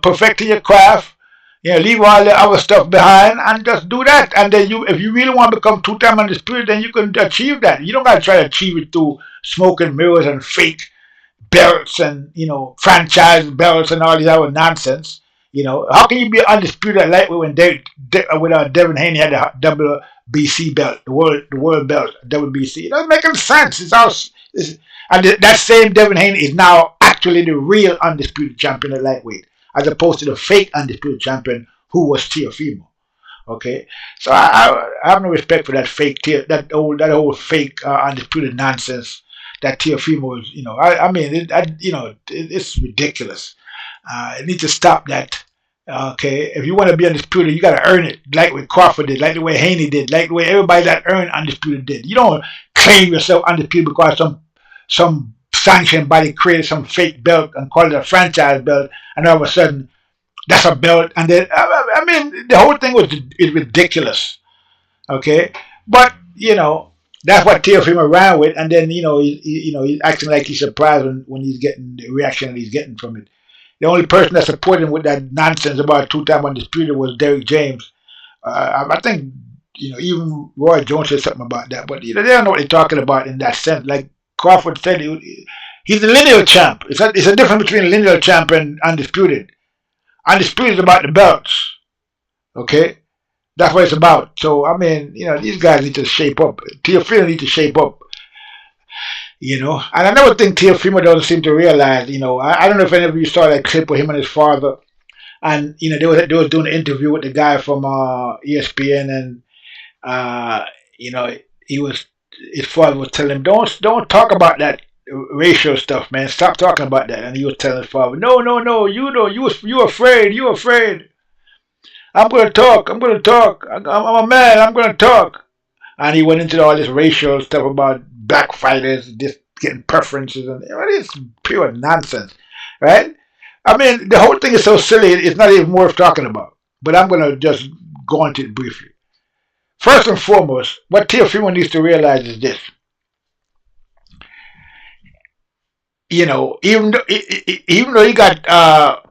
perfecting your craft. Leave all the other stuff behind and just do that. And then if you really want to become two-time undisputed, then you can achieve that. You don't got to try to achieve it through smoke and mirrors and fake belts and franchise belts and all these other nonsense. How can you be undisputed at lightweight when Devin Haney had the WBC belt, the world belt, WBC? It doesn't make any sense. And that same Devin Haney is now actually the real undisputed champion at lightweight, as opposed to the fake undisputed champion who was Teofimo. Okay, so I have no respect for that that old fake undisputed nonsense that Teofimo is. I mean, it's ridiculous. You need to stop that. Okay, if you want to be undisputed, you got to earn it, like what Crawford did, like the way Haney did, like the way everybody that earned undisputed did. You don't claim yourself undisputed because some sanctioned body created some fake belt and called it a franchise belt, and all of a sudden that's a belt. And then I mean, the whole thing is ridiculous. Okay, but that's what Teofimo ran with, and then he's acting like he's surprised when he's getting the reaction that he's getting from it. The only person that supported him with that nonsense about two-time undisputed was Derrick James. I think even Roy Jones said something about that, but they don't know what they're talking about in that sense. Like Crawford said, he's a lineal champ. It's a difference between a lineal champ and undisputed. Undisputed is about the belts. Okay, that's what it's about. So I mean, these guys need to shape up. Teofimo need to shape up. And another thing Teofimo doesn't seem to realize, I don't know if any of you saw that clip with him and his father, and they was doing an interview with the guy from ESPN, and his father was telling him, don't talk about that racial stuff, man. Stop talking about that. And he was telling his father, no, you afraid. I'm gonna talk. I'm a man. I'm gonna talk. And he went into all this racial stuff about black fighters just getting preferences, and it's pure nonsense, right? I mean, the whole thing is so silly, it's not even worth talking about. But I'm going to just go into it briefly. First and foremost, what Teofimo needs to realize is this. Even though he got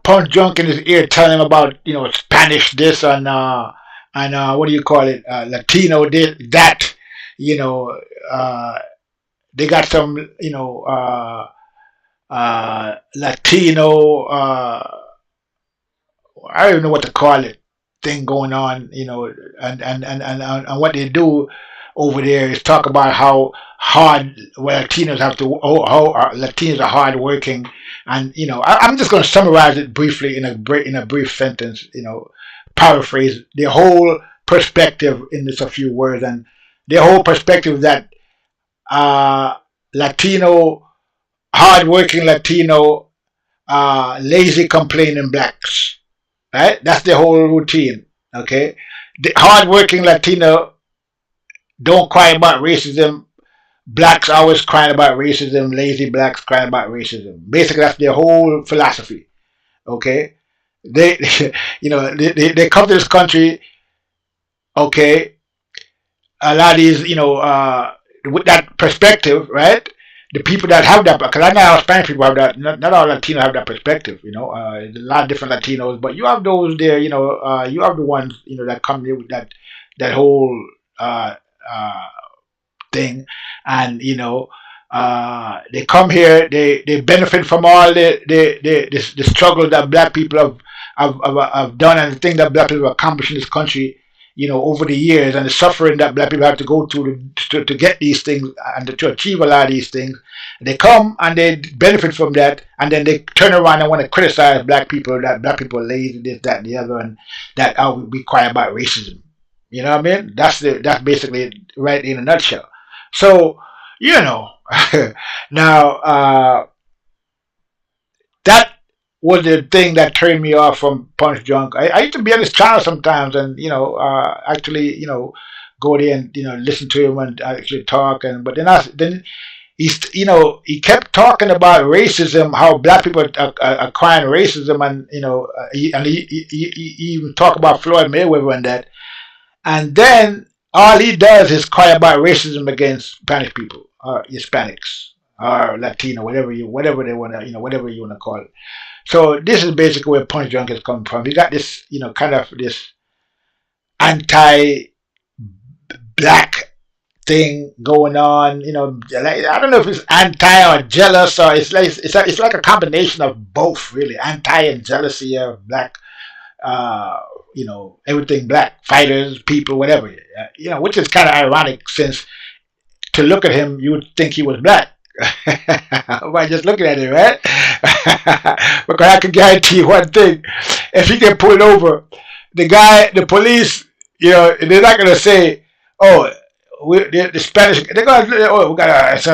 Punch Drunk in his ear telling him about Spanish this and what do you call it, Latino that, they got some Latino I don't even know what to call it thing going on, and what they do over there is talk about how hard Latinos have to, how Latinos are hard working, and I'm just going to summarize it briefly in a brief sentence, paraphrase the whole perspective in just a few words, and the whole perspective that Latino, hard-working Latino, lazy complaining blacks, right? That's the whole routine. Okay, the hard-working Latino don't cry about racism. Blacks always crying about racism. Lazy blacks crying about racism. Basically, that's their whole philosophy. Okay, they they come to this country. Okay, a lot of these with that perspective, right? The people that have that, because I know how Spanish people have that. Not all Latinos have that perspective. There's a lot of different Latinos, but you have those there. You have the ones that come here with that whole thing, and they come here. They benefit from all the struggle that black people have done, and the thing that black people have accomplished in this country. Over the years, and the suffering that black people have to go through to get these things and to achieve a lot of these things. They come and they benefit from that, and then they turn around and want to criticize black people, that black people are lazy, this, that, and the other, and that we cry about racism. You know what I mean? That's basically it, right in a nutshell. So, now that was the thing that turned me off from Punch Drunk. I used to be on this channel sometimes, and actually go there and listen to him and actually talk. And but then he kept talking about racism, how black people are crying racism, and he even talked about Floyd Mayweather and that. And then all he does is cry about racism against Spanish people or Hispanics or Latino, whatever they want to, whatever you want to call it. So this is basically where Punch Drunk is coming from. He got this, kind of this anti-black thing going on. Like, I don't know if it's anti or jealous, or it's like a combination of both, really, anti and jealousy of black. Everything black, fighters, people, whatever. Which is kind of ironic, since to look at him, you would think he was black by just looking at him, right? Because I can guarantee you one thing: if he get pulled over, the police, they're not gonna say, "Oh, the Spanish." They're gonna, "Oh, we got it's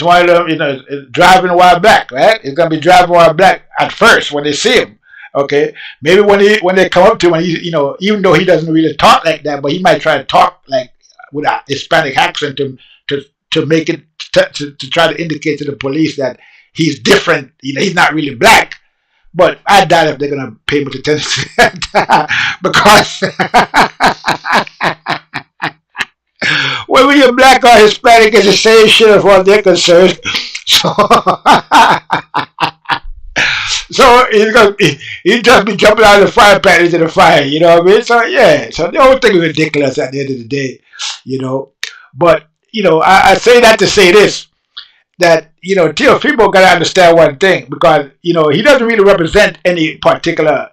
one of them, driving while black," right? It's gonna be driving while black at first when they see him. Okay, maybe when they come up to him, and even though he doesn't really talk like that, but he might try to talk like with a Hispanic accent to make it to try to indicate to the police that he's different. He's not really black. But I doubt if they're gonna pay much attention to that because whether you're black or Hispanic, it's the same shit as far as they're concerned. So he'd just be jumping out of the fire pan into the fire, you know what I mean? So yeah, so the whole thing is ridiculous at the end of the day, But I say that to say this, that Teofimo got to understand one thing, because he doesn't really represent any particular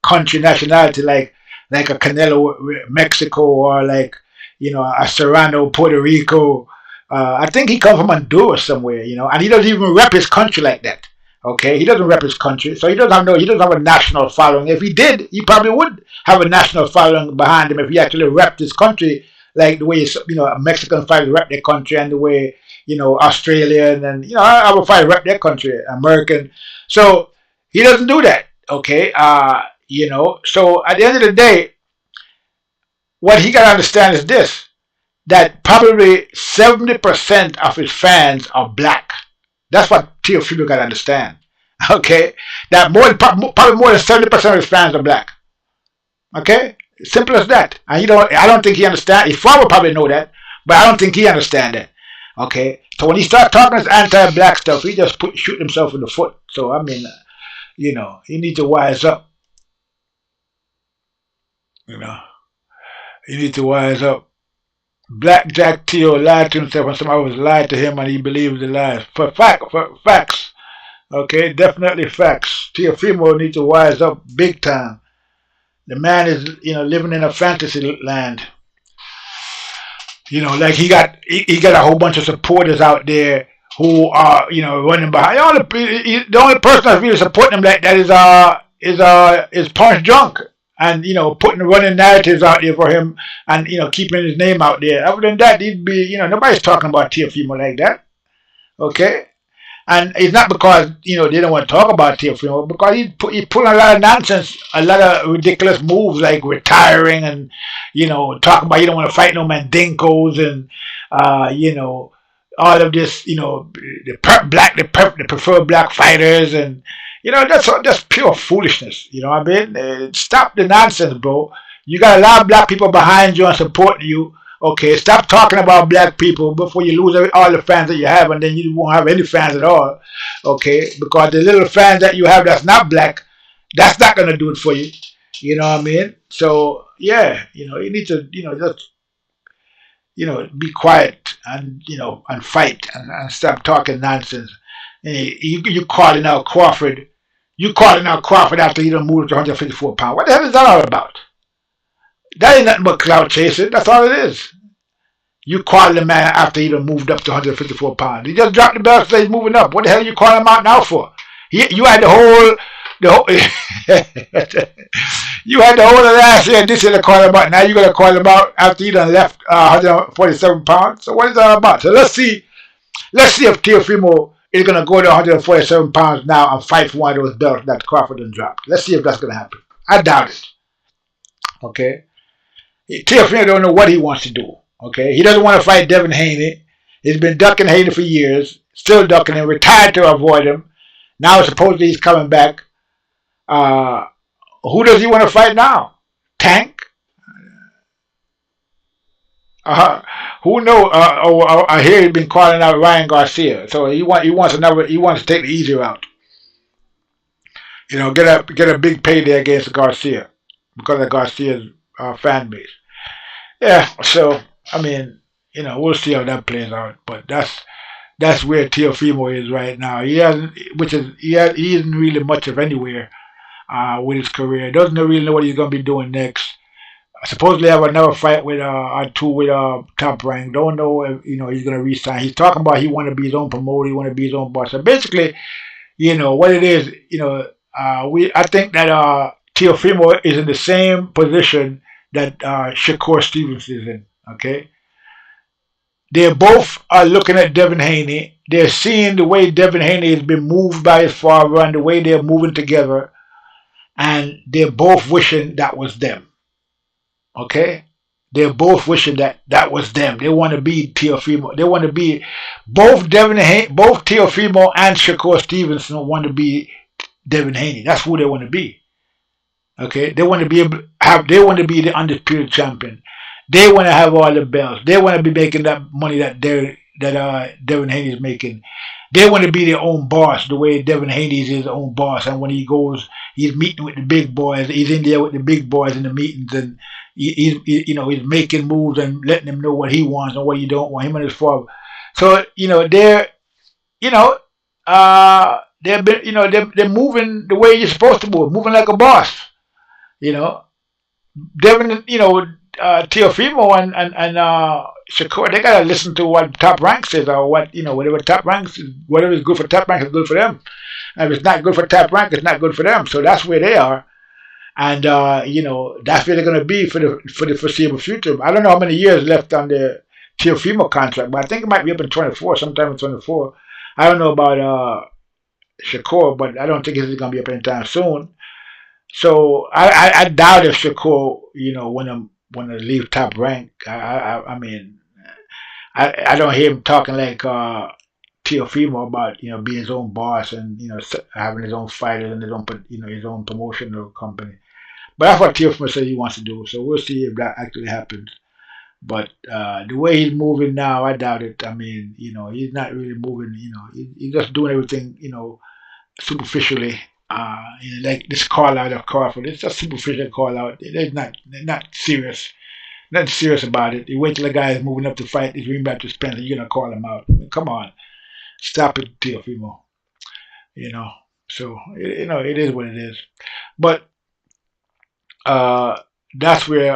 country, nationality, like a Canelo, Mexico, or like a Serrano, Puerto Rico. I think he comes from Honduras somewhere, and he doesn't even rep his country like that. Okay, he doesn't rep his country, so he doesn't have a national following. If he did, he probably would have a national following behind him if he actually repped his country like the way Mexican fighters rep their country, and the way Australian and other fighters rep their country, American. So he doesn't do that. Okay, So at the end of the day, what he got to understand is this: that probably 70% of his fans are black. That's what Teofimo got to understand. Okay? That probably more than 70% of his fans are black. Okay? Simple as that. And I don't think he understands. His father probably know that, but I don't think he understands that. Okay? So when he starts talking this anti-black stuff, he just shoot himself in the foot. So, I mean, he needs to wise up. He needs to wise up. Black Jack Teo lied to himself, and somebody was lied to him, and he believed the lies. For facts. Okay, definitely facts. Teofimo needs to wise up big time. The man is, living in a fantasy land. Like he got a whole bunch of supporters out there who are, running behind. The only person that's really supporting him like that is Punch Drunk. And running narratives out there for him, and keeping his name out there. Other than that, he'd be nobody's talking about Teofimo like that. Okay, and it's not because they don't want to talk about Teofimo, because he pulling a lot of nonsense, a lot of ridiculous moves like retiring, and talking about you don't want to fight no Mandinkos, and all of this, the prefer black fighters, and that's pure foolishness. I mean? Stop the nonsense, bro. You got a lot of black people behind you and supporting you. Okay, stop talking about black people before you lose all the fans that you have, and then you won't have any fans at all. Okay, because the little fans that you have that's not black, that's not gonna do it for you. You know what I mean? So yeah, you need to just be quiet, and and fight, and stop talking nonsense. You calling out Crawford. You calling out Crawford after he done moved to 154 pounds. What the hell is that all about? That ain't nothing but clout chasing. That's all it is. You calling the man after he done moved up to 154 pounds. He just dropped the belt, so he's moving up. What the hell are you calling him out now for? You had the whole you had the whole of last year and this year to call him out. Now you're gonna call him out after he done left 147 pounds. So what is that all about? So let's see if Teofimo is going to go to 147 pounds now and fight for one of those belts that Crawford done dropped. Let's see if that's going to happen. I doubt it. Okay? Teofimo don't know what he wants to do. Okay, he doesn't want to fight Devin Haney. He's been ducking Haney for years, still ducking him, retired to avoid him. Now supposedly he's coming back. Uh, who does he want to fight now? Tank? Uh, who knows? I hear he's been calling out Ryan Garcia, so he wants to take the easy route. Get a big payday against Garcia because of Garcia's fan base. Yeah, so I mean, we'll see how that plays out. But that's where Teofimo is right now. He isn't really much of anywhere with his career. He doesn't really know what he's gonna be doing next. Supposedly have another fight with or two with Top Rank. Don't know if he's gonna resign. He's talking about he want to be his own promoter. He want to be his own boss. So basically, what it is. I think that Teofimo is in the same position that Shakur Stevens is in. Okay, they both are looking at Devin Haney. They're seeing the way Devin Haney has been moved by his father and the way they're moving together, and they're both wishing that was them. Okay, they're both wishing that was them. They want to be Teofimo. They want to be both Teofimo and Shakur Stevenson want to be Devin Haney. That's who they want to be. Okay, they want to be They want to be the undisputed champion. They want to have all the belts. They want to be making that money that Devin Haney is making. They want to be their own boss, the way Devin Haney is his own boss. And when he goes, he's meeting with the big boys. He's in there with the big boys in the meetings, and he's making moves and letting them know what he wants and what he don't want. Him and his father. So they're moving the way you're supposed to move, moving like a boss. Devin, Teofimo and Shakur, they gotta listen to what Top Rank says or whatever Top Rank, whatever is good for Top Rank is good for them. And if it's not good for Top Rank, it's not good for them. So that's where they are, and that's where they're gonna be for the foreseeable future. I don't know how many years left on the Teofimo contract, but I think it might be up in 24, sometime in 24. I don't know about Shakur, but I don't think it's going to be up anytime soon. So I doubt if Shakur, want to leave Top Rank. I mean, I don't hear him talking like Teofimo about being his own boss and having his own fighters and his own promotional company. But that's what Teofimo says he wants to do. So we'll see if that actually happens. But the way he's moving now, I doubt it. I mean, he's not really moving. He's just doing everything, superficially. Like this call out of Crawford, it's just superficial call out. They're not serious. Nothing serious about it. You wait till the guy is moving up to fight his rematch to Spence, and you're gonna call him out. I mean, come on, stop it, Teofimo. So it is what it is. But that's where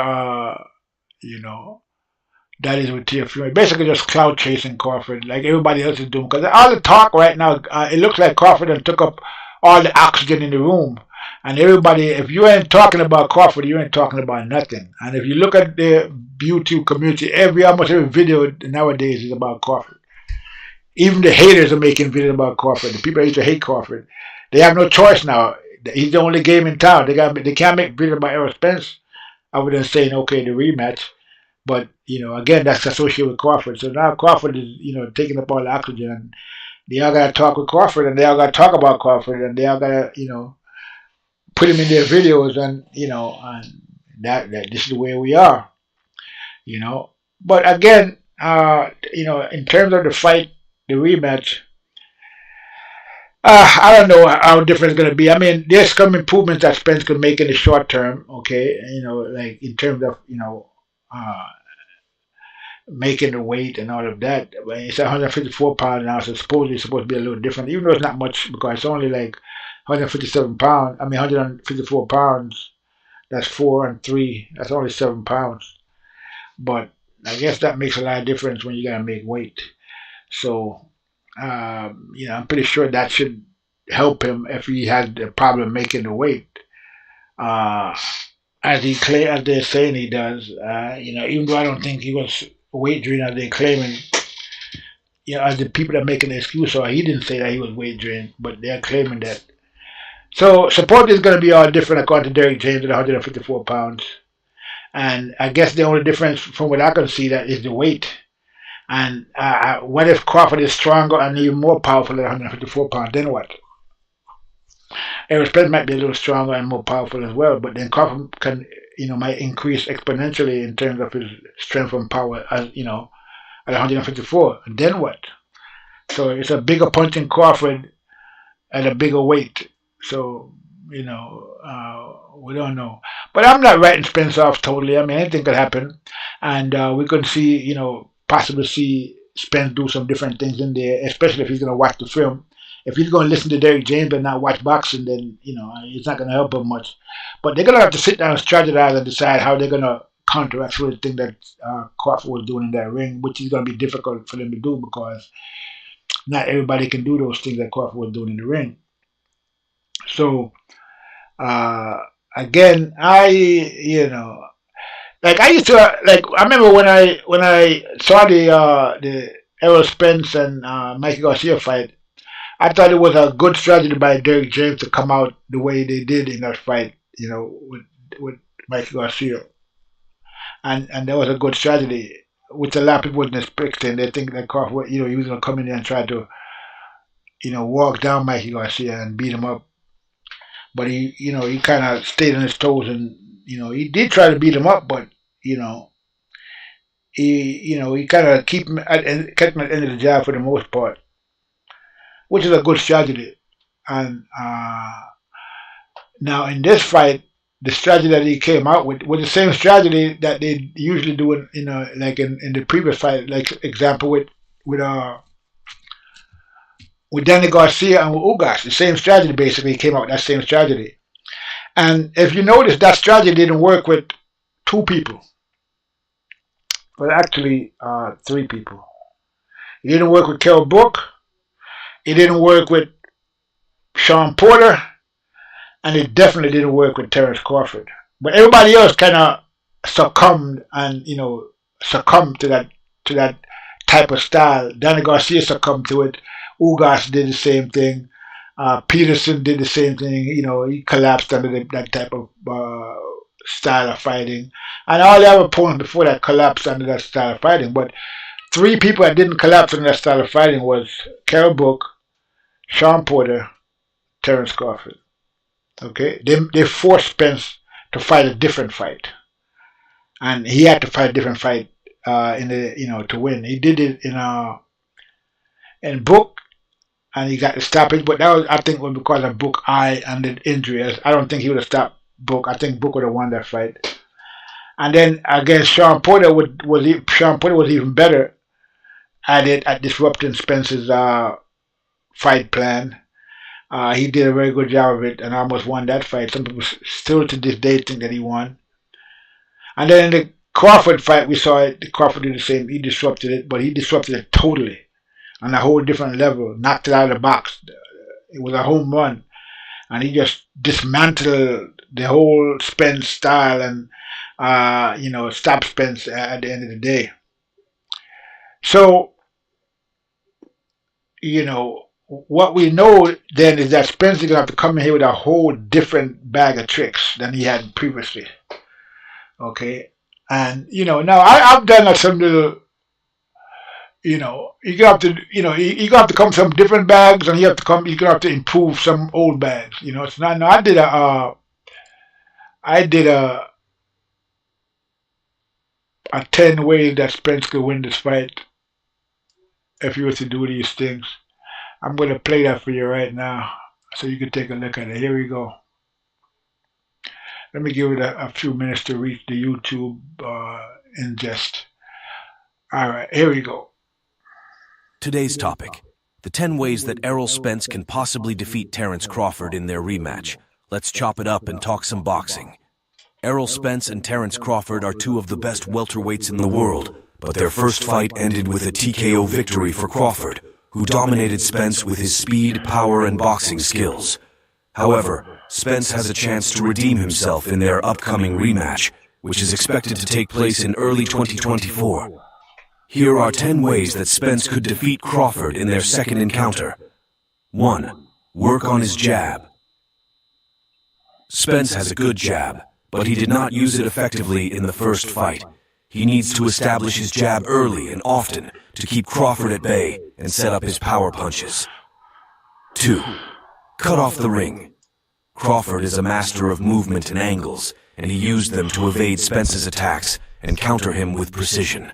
that is with Teofimo. Basically, just cloud chasing Crawford, like everybody else is doing. Because all the talk right now, it looks like Crawford and took up all the oxygen in the room. And everybody, if you ain't talking about Crawford, you ain't talking about nothing. And if you look at the YouTube community, almost every video nowadays is about Crawford. Even the haters are making videos about Crawford. The people that used to hate Crawford, they have no choice now. He's the only game in town. They can't make videos about Errol Spence other than saying, okay, the rematch. But, again, that's associated with Crawford. So now Crawford is, taking up all the oxygen. And they all got to talk with Crawford, and they all got to talk about Crawford, and they all got to, put him in their videos, and, and that this is where we are, But again, in terms of the fight, the rematch, I don't know how different it's going to be. I mean, there's some improvements that Spence could make in the short term, okay? Like in terms of, making the weight and all of that. It's 154 pounds now, so supposedly it's supposed to be a little different, even though it's not much because it's only like 157 pounds. 154 pounds. That's 4 and 3. That's only 7 pounds. But I guess that makes a lot of difference when you gotta make weight. So, I'm pretty sure that should help him if he has a problem making the weight. As they're saying he does. Even though I don't think he was weight drained as they're claiming, as the people that are making the excuse, or he didn't say that he was weight drained, but they're claiming that. So support is going to be all different according to Derek James at 154 pounds. And I guess the only difference from what I can see that is the weight. And what if Crawford is stronger and even more powerful at 154 pounds? Then what? Errol Spence might be a little stronger and more powerful as well, but then Crawford can, might increase exponentially in terms of his strength and power, as at 154. And then what? So it's a bigger punch in Crawford at a bigger weight. So we don't know. But I'm not writing Spence off totally. I mean, anything could happen, and we could see, possibly see Spence do some different things in there, especially if he's going to watch the film. If he's going to listen to Derek James and not watch boxing, then it's not going to help him much. But they're going to have to sit down and strategize and decide how they're going to counteract some of the thing that Crawford was doing in that ring, which is going to be difficult for them to do because not everybody can do those things that Crawford was doing in the ring. So again, I used to I remember when I saw the Errol Spence and Mikey Garcia fight. I thought it was a good strategy by Derek James to come out the way they did in that fight, with Mikey Garcia, and that was a good strategy, which a lot of people wasn't expecting. They think that Crawford, he was going to come in there and try to, walk down Mikey Garcia and beat him up. But he kind of stayed on his toes, and he did try to beat him up, but he kind of kept him at the end of the job for the most part, which is a good strategy. And now in this fight, the strategy that he came out with was the same strategy that they usually do in the previous fight, like example with Danny Garcia and with Ugas. The same strategy basically came out with that same strategy. And if you notice, that strategy didn't work with two people, but actually three people. It didn't work with Kell Brook. It didn't work with Sean Porter, and it definitely didn't work with Terence Crawford. But everybody else kind of succumbed to that type of style. Danny Garcia succumbed to it. Ugas did the same thing. Peterson did the same thing. He collapsed under that type of style of fighting. And all the other opponents before that collapsed under that style of fighting. But three people that didn't collapse under that style of fighting was Kell Brook, Sean Porter, Terence Crawford. Okay, they forced Spence to fight a different fight, and he had to fight a different fight to win. He did it in Brook, and he got the stoppage. But that was, I think, was because of Brook eye and the injury. I don't think he would have stopped Brook. I think Brook would have won that fight. And then against Sean Porter, Sean Porter was even better at disrupting Spence's fight plan. He did a very good job of it and almost won that fight. Some people still to this day think that he won. And then in the Crawford fight, we saw it. Crawford did the same. He disrupted it, but he disrupted it totally on a whole different level. Knocked it out of the box. It was a home run, and he just dismantled the whole Spence style and stopped Spence at the end of the day. So what we know then is that Spence is going to have to come in here with a whole different bag of tricks than he had previously. Okay? And, now I've done some little, you're going to have to, you're going to have to come with some different bags, and you're going to have to improve some old bags. It's not, no, I did a 10 ways that Spence could win this fight if he was to do these things. I'm going to play that for you right now so you can take a look at it. Here we go. Let me give it a few minutes to reach the YouTube ingest. All right, here we go. Today's topic, the 10 ways that Errol Spence can possibly defeat Terence Crawford in their rematch. Let's chop it up and talk some boxing. Errol Spence and Terence Crawford are two of the best welterweights in the world, but their first fight ended with a TKO victory for Crawford, who dominated Spence with his speed, power, and boxing skills. However, Spence has a chance to redeem himself in their upcoming rematch, which is expected to take place in early 2024. Here are 10 ways that Spence could defeat Crawford in their second encounter. 1. Work on his jab. Spence has a good jab, but he did not use it effectively in the first fight. He needs to establish his jab early and often to keep Crawford at bay and set up his power punches. 2. Cut off the ring. Crawford is a master of movement and angles, and he used them to evade Spence's attacks and counter him with precision.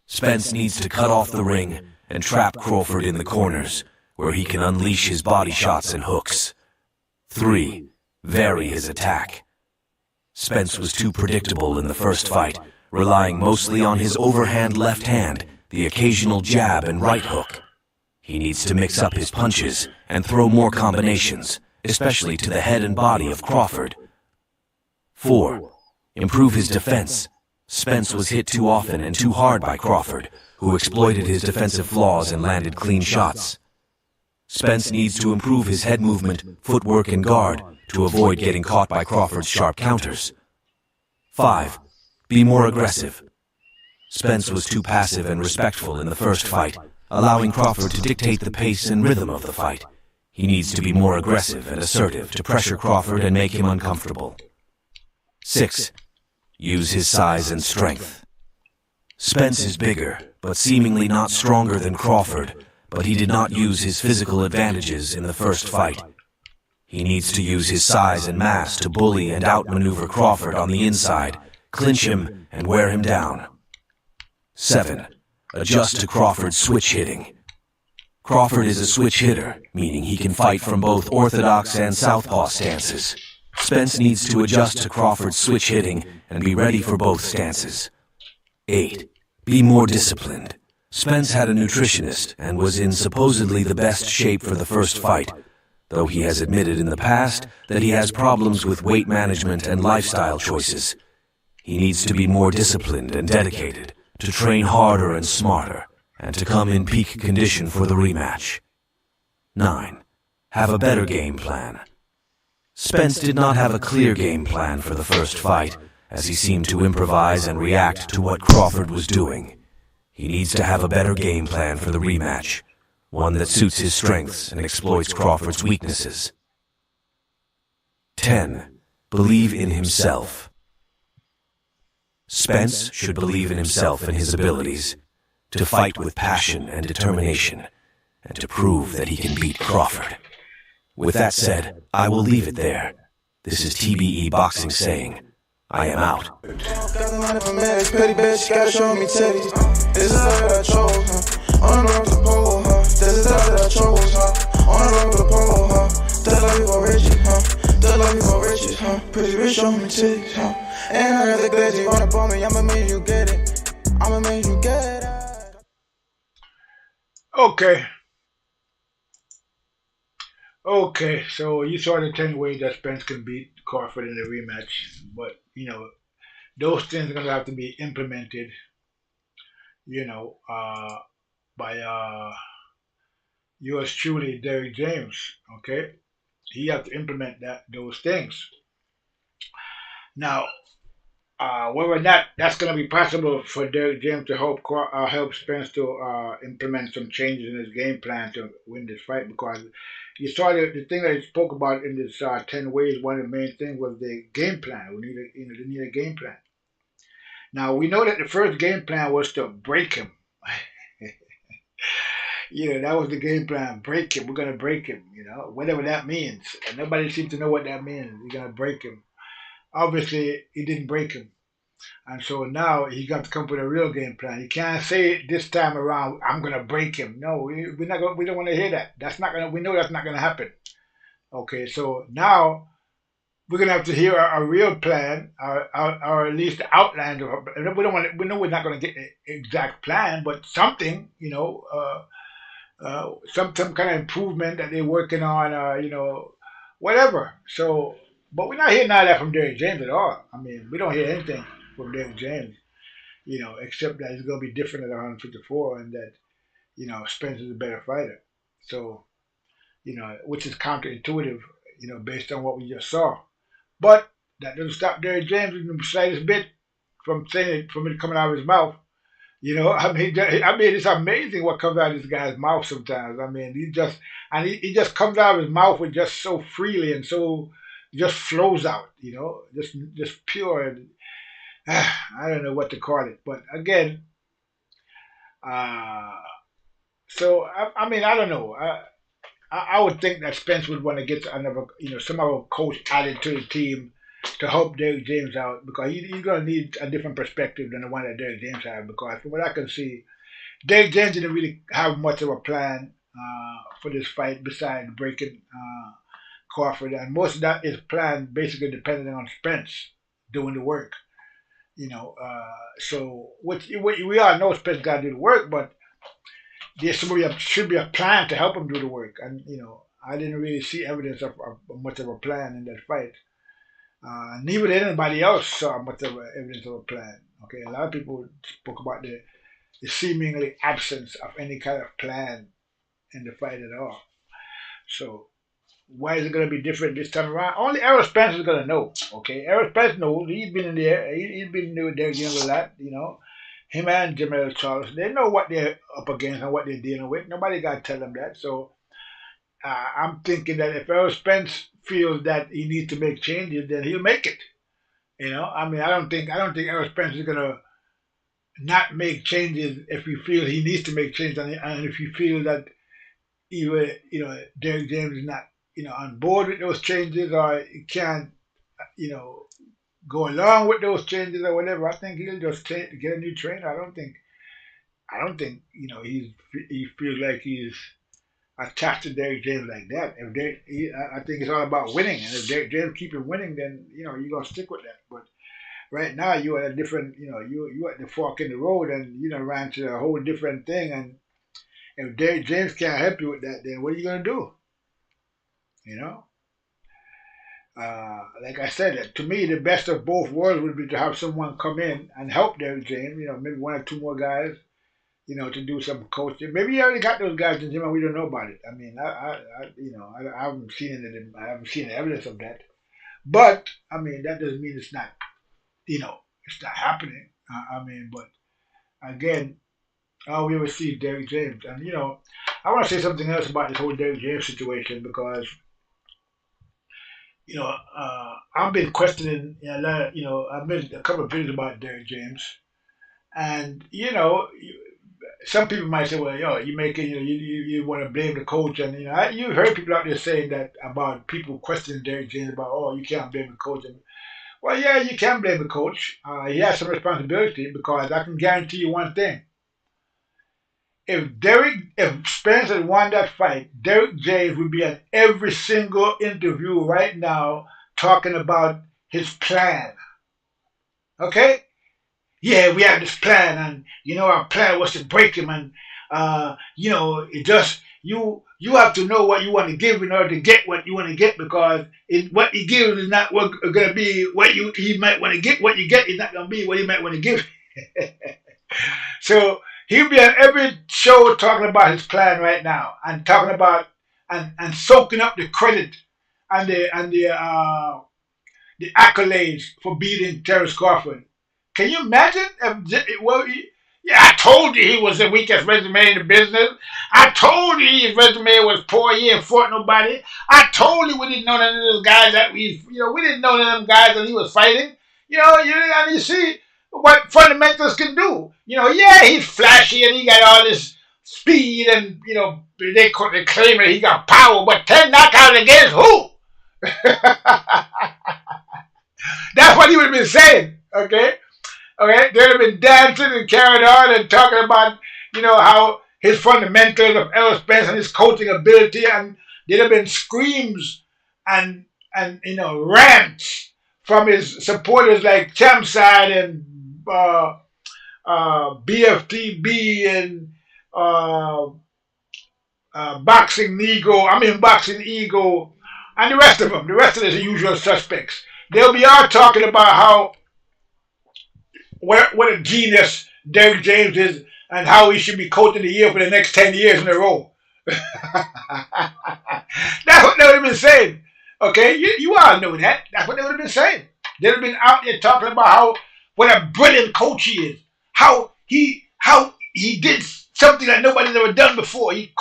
Spence needs to cut off the ring and trap Crawford in the corners, where he can unleash his body shots and hooks. 3. Vary his attack. Spence was too predictable in the first fight, relying mostly on his overhand left hand, the occasional jab and right hook. He needs to mix up his punches and throw more combinations, especially to the head and body of Crawford. 4. Improve his defense. Spence was hit too often and too hard by Crawford, who exploited his defensive flaws and landed clean shots. Spence needs to improve his head movement, footwork, and guard to avoid getting caught by Crawford's sharp counters. 5. Be more aggressive. Spence was too passive and respectful in the first fight, allowing Crawford to dictate the pace and rhythm of the fight. He needs to be more aggressive and assertive to pressure Crawford and make him uncomfortable. 6. Use his size and strength. Spence is bigger, but seemingly not stronger than Crawford, but he did not use his physical advantages in the first fight. He needs to use his size and mass to bully and outmaneuver Crawford on the inside, clinch him, and wear him down. 7. Adjust to Crawford's switch hitting. Crawford is a switch hitter, meaning he can fight from both orthodox and southpaw stances. Spence needs to adjust to Crawford's switch hitting and be ready for both stances. 8. Be more disciplined. Spence had a nutritionist and was in supposedly the best shape for the first fight, though he has admitted in the past that he has problems with weight management and lifestyle choices. He needs to be more disciplined and dedicated, to train harder and smarter, and to come in peak condition for the rematch. 9. Have a better game plan. Spence did not have a clear game plan for the first fight, as he seemed to improvise and react to what Crawford was doing. He needs to have a better game plan for the rematch, one that suits his strengths and exploits Crawford's weaknesses. 10. Believe in himself. Spence should believe in himself and his abilities, to fight with passion and determination, and to prove that he can beat Crawford. With that said, I will leave it there. This is TBE Boxing saying, I am out. Petty bitch, gotta show me titties. This is how that I chose, on the road to the pole, This is how that I chose, on the road to the pole, That love you for riches, That love you for riches, Pretty bitch, show me titties, And I got the glitzy, run up on me, I'ma make you get it. I'ma make you get it. Okay, so you saw the 10 ways that Spence can beat Crawford in the rematch, but, those things are going to have to be implemented, by yours truly, Derrick James, okay? He has to implement those things. Now, whether or not that's going to be possible for Derrick James to help Spence to implement some changes in his game plan to win this fight, because you saw the thing that he spoke about in this 10 ways. One of the main things was the game plan. They need a game plan. Now we know that the first game plan was to break him. That was the game plan. Break him. We're gonna break him. Whatever that means. And nobody seems to know what that means. You're gonna break him. Obviously, he didn't break him. And so now he got to come up with a real game plan. He can't say this time around, "I'm gonna break him." No, we're not. We don't want to hear that. That's not gonna. We know that's not gonna happen. Okay, so now we're gonna have to hear a real plan, or at least the outline of. We don't want. We know we're not gonna get the exact plan, but something. Some kind of improvement that they're working on. Whatever. So, but we're not hearing none of that from Derrick James at all. I mean, we don't hear anything from Derrick James, except that it's going to be different at 154 and that, Spence is a better fighter. So, which is counterintuitive, based on what we just saw. But that doesn't stop Derrick James in the slightest bit from saying it, from it coming out of his mouth. I mean, it's amazing what comes out of this guy's mouth sometimes. I mean, he just comes out of his mouth with just so freely and so, just flows out, just pure. And, I don't know what to call it, but again, uh, so I mean, I don't know. I would think that Spence would want to get another, some other coach added to the team to help Derrick James out because he's going to need a different perspective than the one that Derrick James had. Because from what I can see, Derrick James didn't really have much of a plan for this fight besides breaking Crawford, and most of that is planned basically depending on Spence doing the work. So which we all know Spence got to do the work, but there should be a plan to help him do the work. And I didn't really see evidence of much of a plan in that fight. Neither did anybody else saw much of evidence of a plan. Okay, a lot of people spoke about the seemingly absence of any kind of plan in the fight at all. So why is it going to be different this time around? Only Errol Spence is going to know. Okay, Errol Spence knows. He's been in there. He's been there with Derrick James a lot. Him and Jamel Charles, they know what they're up against and what they're dealing with. Nobody got to tell them that. So I'm thinking that if Errol Spence feels that he needs to make changes, then he'll make it. I mean, I don't think Errol Spence is gonna not make changes if he feels he needs to make changes, and if he feels that either Derrick James is not on board with those changes or he can't go along with those changes or whatever. I think he'll just get a new trainer. I don't think he feels like he's attached to Derrick James like that. I think it's all about winning, and if Derrick James keeps winning, then you're gonna stick with that. But right now you're at a different, you at the fork in the road, and ran to a whole different thing. And if Derrick James can't help you with that, then what are you gonna do? Like I said, to me, the best of both worlds would be to have someone come in and help Derrick James. Maybe one or two more guys. To do some coaching. Maybe he already got those guys in gym and we don't know about it. I mean, I haven't seen it. I haven't seen evidence of that. But I mean, that doesn't mean it's not, it's not happening. I mean, but again, all we ever see is Derrick James, and I want to say something else about this whole Derrick James situation because I've been questioning a lot. I've made a couple of videos about Derrick James, and some people might say, well, you making, you want to blame the coach, and you've heard people out there saying that about people questioning Derrick James about, you can't blame the coach. And, well, yeah, you can blame the coach. He has some responsibility because I can guarantee you one thing: if Spence had won that fight, Derrick James would be at every single interview right now talking about his plan. Okay. Yeah, we had this plan, and our plan was to break him, and it just you have to know what you want to give in order to get what you want to get, because what he gives is not going to be what he might want to get. What you get is not going to be what he might want to give. So he'll be on every show talking about his plan right now, and talking about and soaking up the credit and the accolades for beating Terrence Crawford. Can you imagine? I told you he was the weakest resume in the business. I told you his resume was poor. He ain't fought nobody. I told you we didn't know none of those guys that we didn't know none of them guys that he was fighting. And you see what fundamentals can do. Yeah, he's flashy and he got all this speed, and they claim that he got power, but 10 knockouts against who? That's what he would have been saying. Okay. Okay, they'd have been dancing and carrying on and talking about, how his fundamentals of Errol Spence and his coaching ability, and there'd have been screams and rants from his supporters like Champside and BFTB and Boxing Ego, and the rest of them. The rest of the usual suspects. They'll be all talking about how what a genius Derrick James is, and how he should be coaching the year for the next 10 years in a row. That's what they would have been saying. Okay, you all know that. That's what they would have been saying. They'd have been out there talking about what a brilliant coach he is. How he did something that nobody's ever done before. He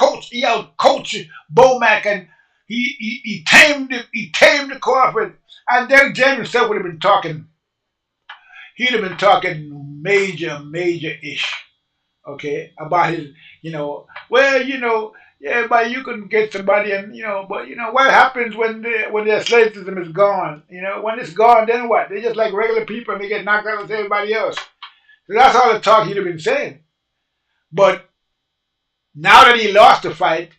out coached Bomac, and he tamed the Crawford. And Derek James himself would have been talking. He'd have been talking major ish. Okay, about his, well, yeah, but you can get somebody, and but what happens when their slave system is gone? When it's gone, then what? They're just like regular people, and they get knocked out with everybody else. So that's all the talk he'd have been saying. But now that he lost the fight,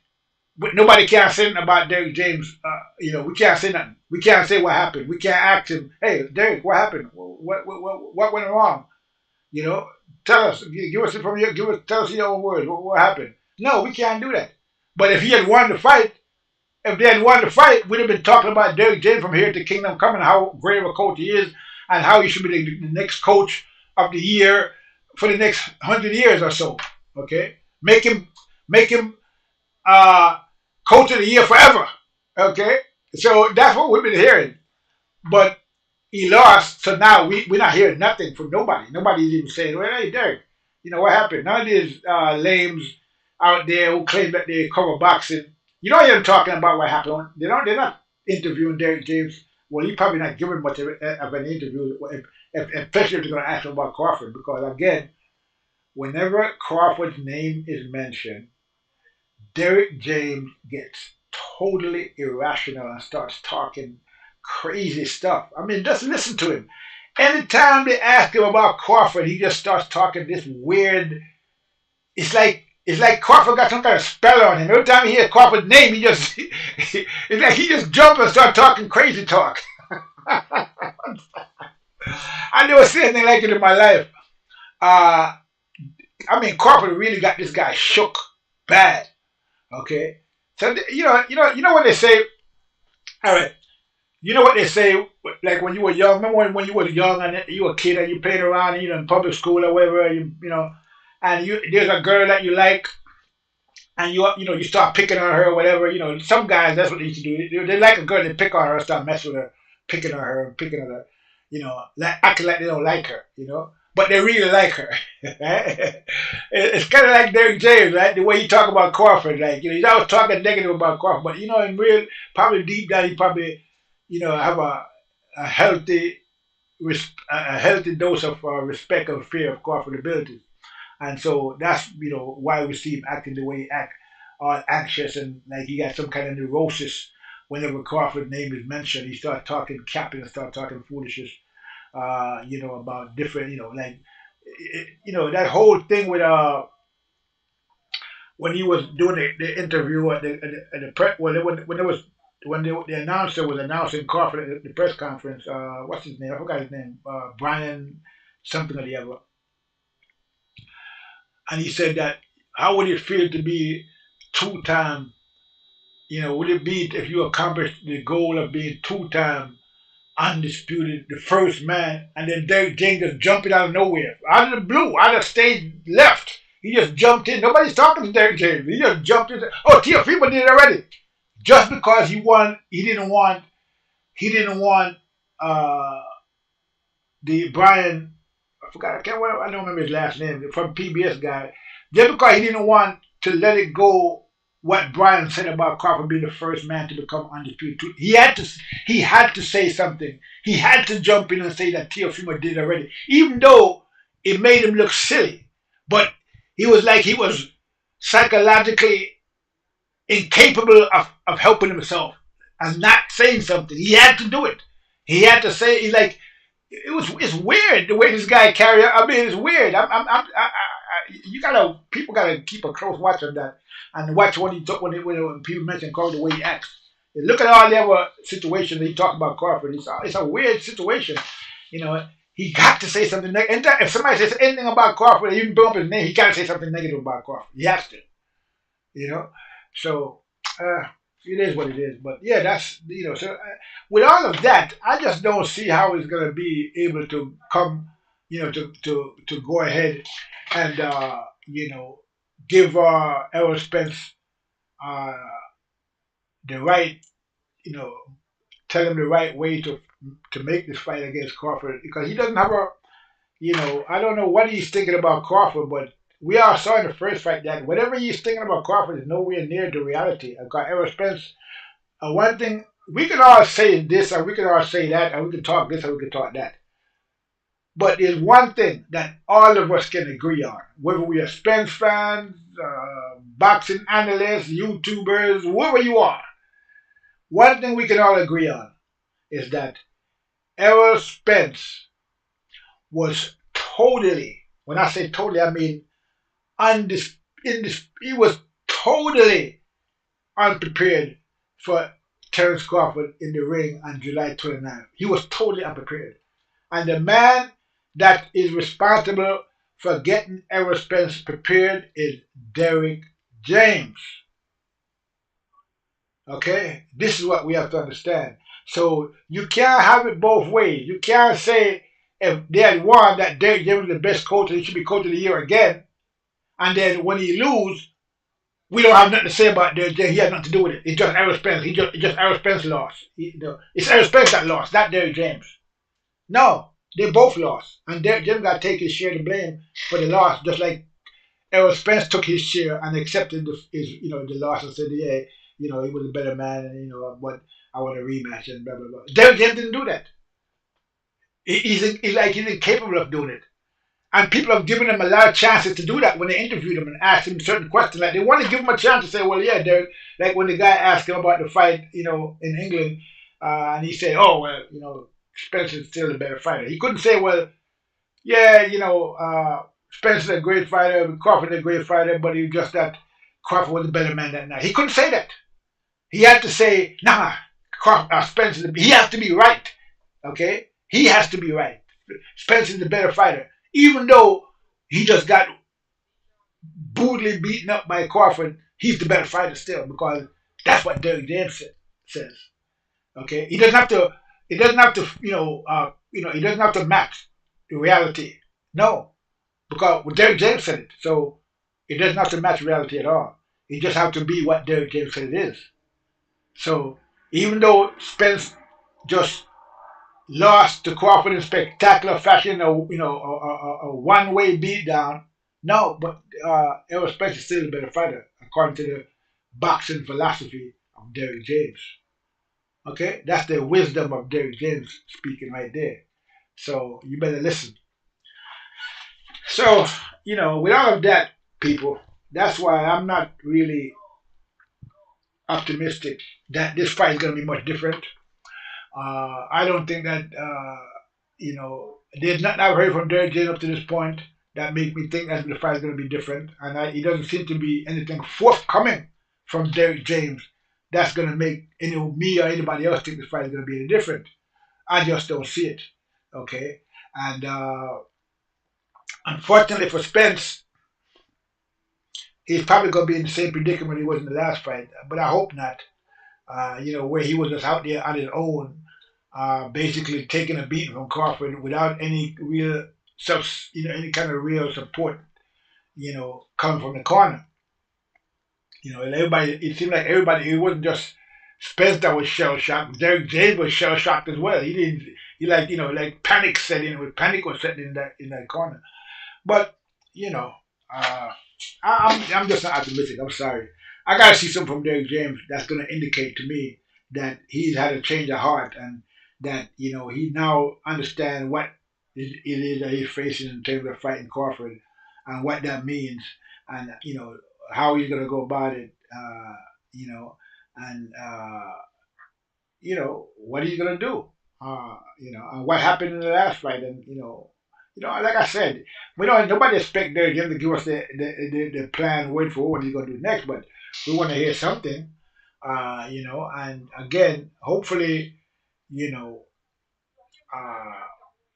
nobody can say nothing about Derek James. We can't say nothing. We can't say what happened. We can't ask him, hey, Derek, what happened? What went wrong? Tell us. Tell us in your own words. What happened? No, we can't do that. But if he had won the fight, if they had won the fight, we'd have been talking about Derek James from here to Kingdom Come and how great of a coach he is and how he should be the next coach of the year for the next 100 years or so. Okay, make him coach of the year forever. Okay, so that's what we've been hearing. But he lost, so now we're not hearing nothing from nobody. Nobody's even saying, well, hey, Derek, what happened? None of these lames out there who claim that they cover boxing, you don't hear them talking about what happened. They're not interviewing Derek James. Well, he's probably not giving much of an interview, especially if they're going to ask him about Crawford, because, again, whenever Crawford's name is mentioned, Derek James gets totally irrational and starts talking crazy stuff. I mean, just listen to him. Anytime they ask him about Crawford, he just starts talking this weird. It's like Crawford got some kind of spell on him. Every time he hears Crawford's name, it's like he just jumps and starts talking crazy talk. I never seen anything like it in my life. Crawford really got this guy shook bad. Okay, so you know what they say. All right. You know what they say, like when you were young. Remember when you were young and you were a kid and you played around and in public school or whatever, and there's a girl that you like, and you start picking on her or whatever. Some guys, that's what they used to do. They like a girl, they pick on her, start messing with her, picking on her, acting like they don't like her, but they really like her. It's kind of like Derek James, right? The way he talk about Crawford, like he's always talking negative about Crawford, but in real, probably deep down, he probably have a healthy dose of respect and fear of Crawford's abilities. And so that's, why we see him acting the way he act, all anxious and like he got some kind of neurosis. Whenever Crawford's name is mentioned, he starts talking capping and start talking foolishness, about different, that whole thing with, when he was doing the interview at the press, when the announcer was announcing Crawford at the press conference, what's his name? I forgot his name. Brian something or the other. And he said that, how would it feel to be two-time, would it be if you accomplished the goal of being two-time undisputed, the first man, and then Derek James just jumping out of nowhere, out of the blue, out of stage left. He just jumped in. Nobody's talking to Derek James. He just jumped in. Oh, Teofimo did it already. Just because he won, he didn't want the Brian, I don't remember his last name, from PBS guy, just because he didn't want to let it go what Brian said about Crawford being the first man to become undisputed. He had to say something. He had to jump in and say that Teofimo did it already, even though it made him look silly. But he was psychologically incapable of helping himself and not saying something. He had to do it. He had to say, it's weird the way this guy carry on. I mean, it's weird. People gotta keep a close watch on that and watch when people mention Crawford the way he acts. And look at all the other situations he talked about Crawford. It's a weird situation. He got to say something negative. If somebody says anything about Crawford, even bring up his name, he got to say something negative about Crawford. He has to. So it is what it is. But yeah, that's So with all of that, I just don't see how he's gonna be able to come, to go ahead and give Errol Spence the right, tell him the right way to make this fight against Crawford, because he doesn't have I don't know what he's thinking about Crawford, but we all saw in the first fight that whatever he's thinking about Crawford is nowhere near the reality. I've got Errol Spence. One thing we can all say this and we can all say that and we can talk this and we can talk that. But there's one thing that all of us can agree on, whether we are Spence fans, boxing analysts, YouTubers, whoever you are. One thing we can all agree on is that Errol Spence was totally, when I say totally, I mean he was totally unprepared for Terence Crawford in the ring on July 29th. He was totally unprepared. And the man that is responsible for getting Errol Spence prepared is Derrick James. Okay? This is what we have to understand. So you can't have it both ways. You can't say if they had won that Derrick James is the best coach and he should be coach of the year again. And then when he lose, we don't have nothing to say about Derrick James. He had nothing to do with it. It's just Errol Spence. It's just Errol Spence lost. It's Errol Spence that lost, not Derrick James. No, they both lost. And Derrick James got to take his share of blame for the loss, just like Errol Spence took his share and accepted the loss and said, yeah, he was a better man and, but I want a rematch and blah, blah, blah. Derrick James didn't do that. He's incapable of doing it. And people have given him a lot of chances to do that when they interviewed him and asked him certain questions. Like they want to give him a chance to say, well, yeah, Derek. Like when the guy asked him about the fight, in England, and he said, oh, well, Spence is still a better fighter. He couldn't say, well, yeah, Spence is a great fighter, Crawford is a great fighter, but he just that Crawford was a better man that night. He couldn't say that. He had to say, nah, Spence he has to be right. Okay? He has to be right. Spence is the better fighter. Even though he just got brutally beaten up by Crawford, he's the better fighter still because that's what Derrick James says. Okay, he doesn't have to. He doesn't have to. He doesn't have to match the reality. No, because Derrick James said it, so it doesn't have to match reality at all. It just have to be what Derrick James said it is. So even though Spence just lost to Crawford in spectacular fashion, a one-way beatdown. No, but Errol Spence is still a better fighter, according to the boxing philosophy of Derrick James. Okay, that's the wisdom of Derrick James speaking right there. So you better listen. So with all of that, people, that's why I'm not really optimistic that this fight is going to be much different. I don't think that there's nothing I've heard from Derrick James up to this point that make me think that the fight is going to be different, and it doesn't seem to be anything forthcoming from Derrick James that's going to make me or anybody else think the fight is going to be any different. I just don't see it. Okay, and unfortunately for Spence, he's probably going to be in the same predicament he was in the last fight, but I hope not. Where he was just out there on his own, basically taking a beating from Crawford without any real any kind of real support, coming from the corner. And everybody, it seemed like everybody, it wasn't just Spence that was shell shocked. Derrick James was shell shocked as well. Like panic set in. Panic was setting in that corner. But I'm just not optimistic. I'm sorry. I gotta see something from Derrick James that's gonna indicate to me that he's had a change of heart and that he now understands what it is that he's facing in terms of fighting Crawford and what that means and how he's gonna go about it. And what he's gonna do. And what happened in the last fight, and like I said, nobody expect Derrick James to give us the plan, word for what he's gonna do next, but we want to hear something, and again, hopefully,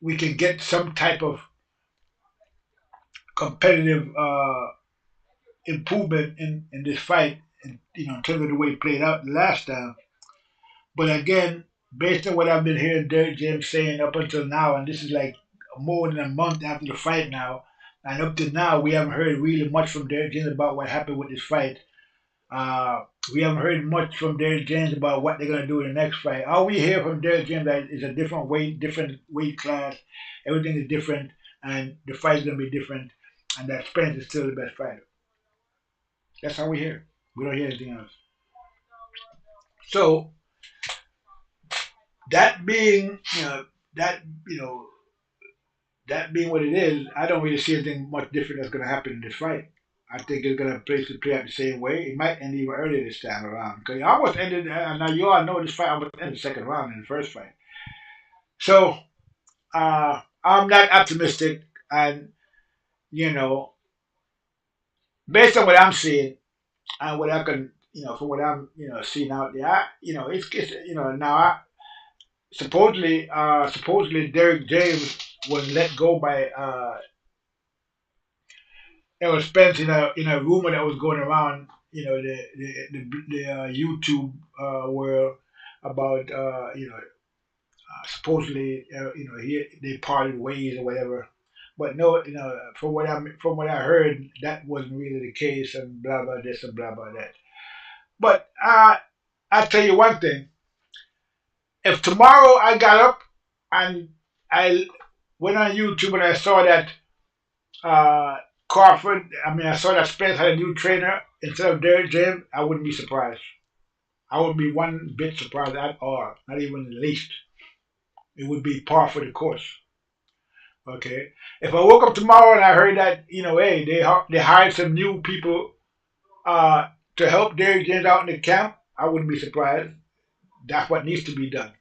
we can get some type of competitive improvement in this fight, in terms of the way it played out last time. But again, based on what I've been hearing Derrick James saying up until now, and this is like more than a month after the fight now, and up to now, we haven't heard really much from Derrick James about what happened with this fight. We haven't heard much from Derrick James about what they're going to do in the next fight. All we hear from Derrick James is a different weight class. Everything is different, and the fight is going to be different, and that Spence is still the best fighter. That's how we hear. We don't hear anything else. So, that being, that you know, that being what it is, I don't really see anything much different that's going to happen in this fight. I think it's going to play out the same way. It might end even earlier this time around because it almost ended. Now you all know this fight almost ended the second round in the first fight. So I'm not optimistic, and you know, based on what I'm seeing and what I can, from what I'm, seeing out there, it's now supposedly Derek James was let go by Errol Spence in a rumor that was going around, the YouTube world about supposedly they parted ways or whatever. But no, from what I heard, that wasn't really the case, and blah blah this and blah blah that. But I tell you one thing: if tomorrow I got up and I went on YouTube and I saw that uh, I saw that Spence had a new trainer instead of Derek James, I wouldn't be surprised. I wouldn't be one bit surprised at all, not even the least. It would be par for the course. Okay. If I woke up tomorrow and I heard that, hey, they hired some new people to help Derek James out in the camp, I wouldn't be surprised. That's what needs to be done.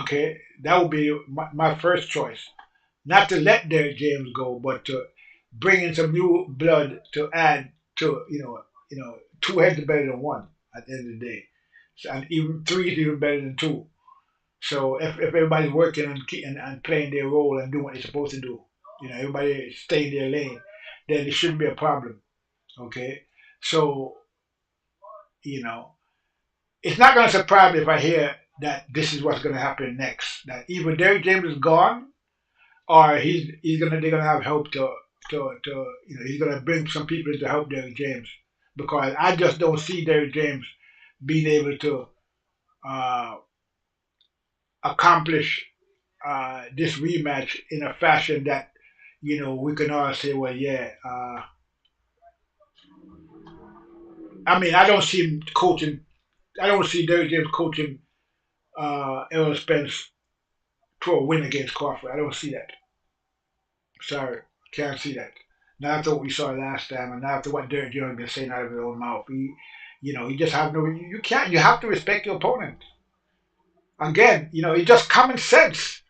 Okay, that would be my first choice. Not to let Derek James go, but to bring in some new blood to add to two heads are better than one at the end of the day, and even three is even better than two. So if everybody's working and playing their role and doing what they're supposed to do, everybody stay in their lane, then it shouldn't be a problem. Okay, so it's not going to surprise me if I hear that this is what's going to happen next. That either Derrick James is gone, or they're gonna have help he's gonna bring some people in to help Derrick James, because I just don't see Derrick James being able to uh, accomplish this rematch in a fashion that we can all say, well, yeah. I don't see him coaching. I don't see Derrick James coaching Errol Spence for a win against Crawford. I don't see that. Sorry, can't see that. Not after what we saw last time, and not after what Derrick Jones been saying out of his own mouth. He just have no. You can't. You have to respect your opponent. Again, it's just common sense.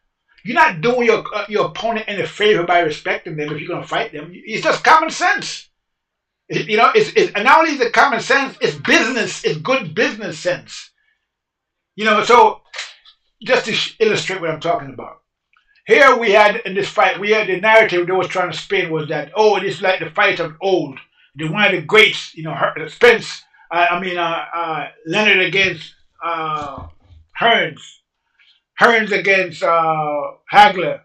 You're not doing your opponent any favor by respecting them if you're gonna fight them. It's just common sense. It's and not only is it common sense, it's business. It's good business sense. So just to illustrate what I'm talking about. Here we had in this fight, we had the narrative that was trying to spin was that, oh, it is like the fight of old, one of the greats, Spence, Leonard against Hearns, Hearns against Hagler,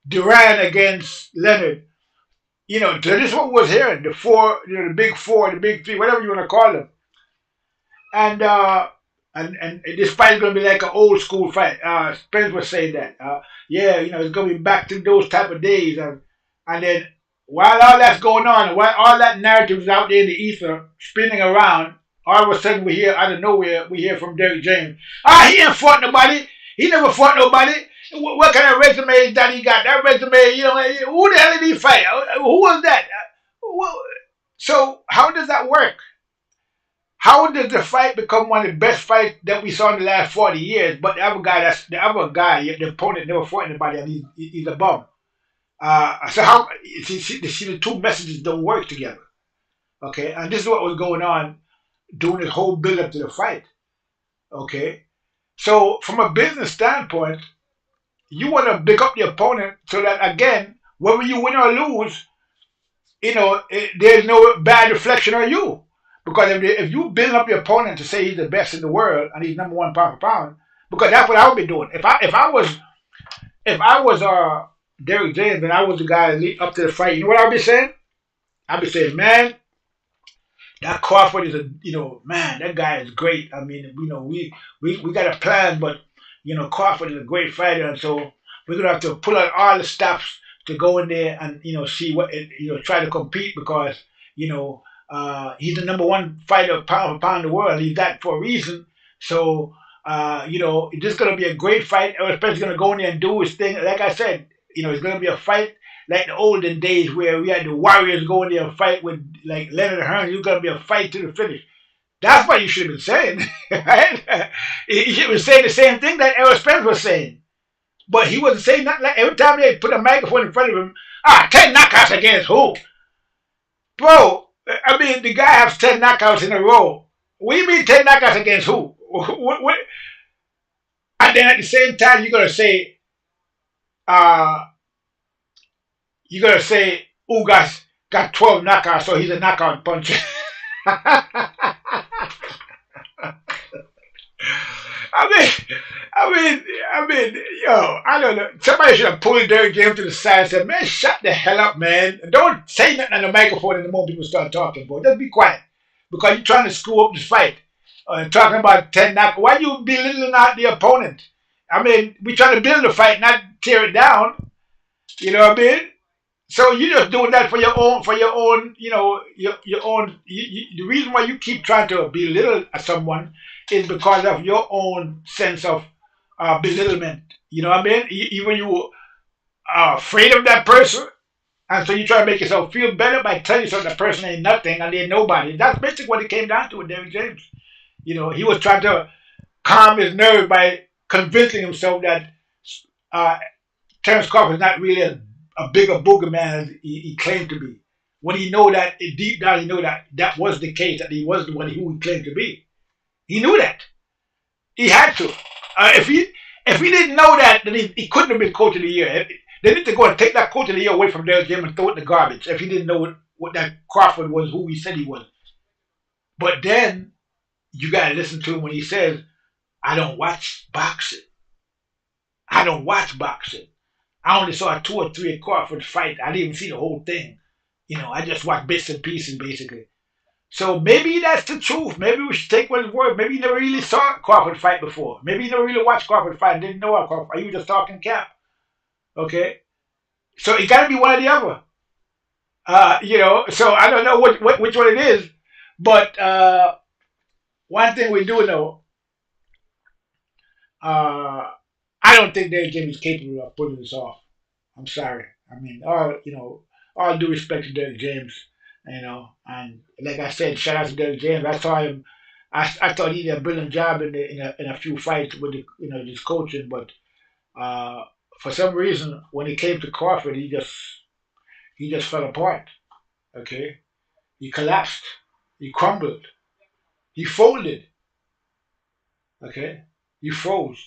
Duran against Leonard. So this is what was here, the four, the big four, the big three, whatever you want to call them. And this fight is going to be like an old school fight. Spence was saying that. It's going to be back to those type of days. And then while all that's going on, while all that narrative is out there in the ether, spinning around, all of a sudden we hear out of nowhere, we hear from Derrick James. He ain't fought nobody. He never fought nobody. What kind of resume is that he got? That resume, who the hell did he fight? Who was that? So how does that work? How did the fight become one of the best fights that we saw in the last 40 years? But the other guy, the opponent never fought anybody, and he's a bum. So how see the two messages don't work together? Okay, and this is what was going on during the whole build up to the fight. Okay, so from a business standpoint, you want to pick up the opponent so that again, whether you win or lose, there's no bad reflection on you. Because if you build up your opponent to say he's the best in the world and he's number one pound for pound, because that's what I would be doing. If I was Derrick James and I was the guy lead up to the fight, you know what I'd be saying? I'd be saying, man, that Crawford is man, that guy is great. We got a plan, but Crawford is a great fighter, and so we're gonna have to pull out all the stops to go in there and see what try to compete because he's the number one fighter pound for pound in the world. He's that for a reason. So This is going to be a great fight. Errol Spence is going to go in there and do his thing. Like I said, it's going to be a fight like the olden days where we had the Warriors go in there and fight with like Leonard Hearns. It's going to be a fight to the finish. That's what you should have been saying, right? You should have been saying the same thing that Errol Spence was saying. But he wasn't saying nothing. Like every time they put a microphone in front of him, 10 knockouts against who? Bro, I mean, the guy has 10 knockouts in a row. What do you mean 10 knockouts against who? What? And then at the same time, you're going to say, Ugas got 12 knockouts, so he's a knockout puncher. I don't know. Somebody should have pulled Derrick James to the side and said, man, shut the hell up, man. Don't say nothing on the microphone the moment people start talking, boy. Just be quiet. Because you're trying to screw up this fight. Talking about 10 knockouts. Why you belittling out the opponent? I mean, we're trying to build the fight, not tear it down. You know what I mean? So you're just doing that for your own, your own. The reason why you keep trying to belittle someone is because of your own sense of belittlement. You know what I mean? Even you are afraid of that person, and so you try to make yourself feel better by telling yourself that person ain't nothing and they're nobody. That's basically what it came down to with Derrick James. He was trying to calm his nerve by convincing himself that Terence Crawford is not really a bigger boogeyman as he claimed to be. When he know that deep down, he know that was the case, that he was the one who he claimed to be. He knew that. He had to. If he didn't know that, then he couldn't have been coach of the year. They need to go and take that coach of the year away from Derrick James and throw it in the garbage. If he didn't know what that Crawford was, who he said he was. But then you gotta listen to him when he says, "I don't watch boxing. I don't watch boxing. I only saw 2 or 3 of Crawford fight. I didn't even see the whole thing. I just watched bits and pieces, basically." So maybe that's the truth. Maybe we should take what his word. Maybe he never really saw Crawford fight before. Maybe he never really watched Crawford fight and didn't know about Crawford. He was just talking cap. Okay? So it got to be one or the other. So I don't know which one it is. But one thing we do know, I don't think Derrick James is capable of pulling this off. I'm sorry. I mean, all due respect to Derrick James, and like I said, shout out to Derrick James. I saw him. I thought he did a brilliant job in a few fights with his coaching, but for some reason when it came to Crawford, he just fell apart. Okay, he collapsed, he crumbled, he folded. Okay, he froze.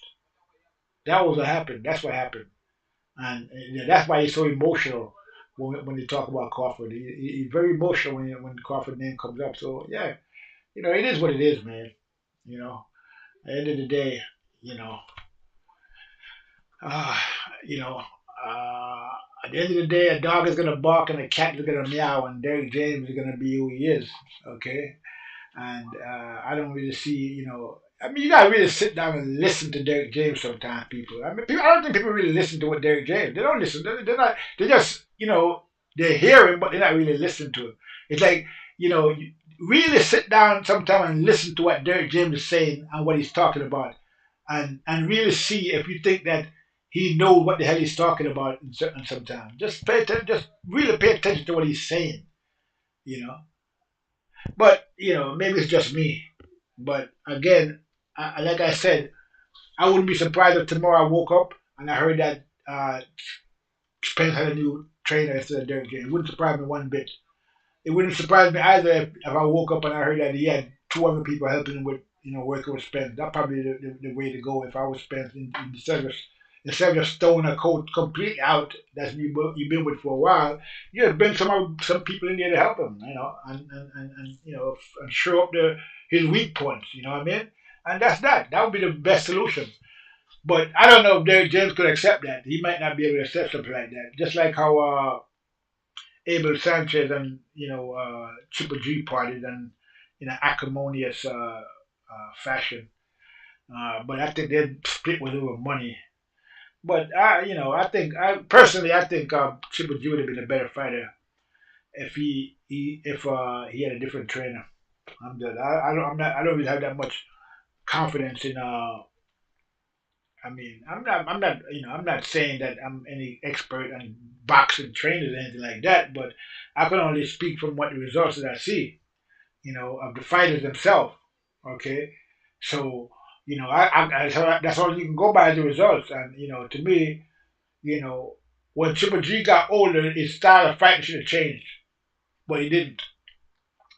That was what happened. That's what happened, and that's why he's so emotional when they talk about Crawford. He's very emotional when the Crawford name comes up. So yeah, it is what it is, man. You know, at the end of the day, you know, uh, you know, at the end of the day, a dog is gonna bark and a cat is gonna meow, and Derrick James is gonna be who he is. Okay, and I don't really see, I mean, you gotta really sit down and listen to Derrick James sometimes, people. I mean, I don't think people really listen to what Derrick James. They don't listen. They're not. They just, they hear him, but they're not really listening to him. It's like, you really sit down sometime and listen to what Derrick James is saying and what he's talking about, and really see if you think that he knows what the hell he's talking about. And sometimes just pay attention. Just really pay attention to what he's saying. You know. But maybe it's just me. But again, like I said, I wouldn't be surprised if tomorrow I woke up and I heard that Spence had a new trainer instead of Derrick James. It wouldn't surprise me one bit. It wouldn't surprise me either if I woke up and I heard that he had 2 other people helping him with, working with Spence. That's probably the way to go if I was Spence instead of just throwing a coach completely out that you've been with for a while. You just bring some people in there to help him, and show up his weak points. You know what I mean? And that's that. That would be the best solution. But I don't know if Derrick James could accept that. He might not be able to accept something like that. Just like how Abel Sanchez and Triple G parted in an acrimonious fashion. But I think their split was over money. But I think I think Triple G would have been a better fighter if he had a different trainer. I don't really have that much confidence in I mean, I'm not saying that I'm any expert on boxing trainers or anything like that, but I can only speak from what the results that I see, of the fighters themselves. Okay, so that's all you can go by the results, and to me, you know, when Triple G got older, his style of fighting should have changed, but he didn't.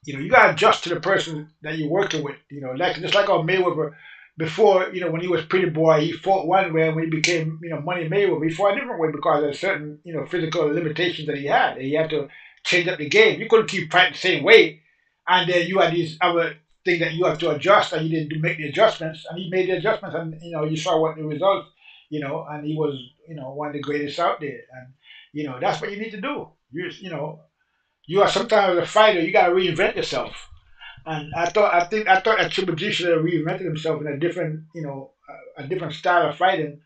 You gotta adjust to the person that you're working with. Like just like our Mayweather before, when he was pretty boy, he fought one way, and when he became, Money Mayweather, he fought a different way because of certain, physical limitations that he had. He had to change up the game. You couldn't keep fighting the same way, and then you had these other things that you have to adjust, and you didn't make the adjustments, and he made the adjustments, and you saw what the results, and he was, one of the greatest out there, and that's what you need to do. You are sometimes a fighter. You got to reinvent yourself. And I thought that Triple G should have reinvented himself in a different, a different style of fighting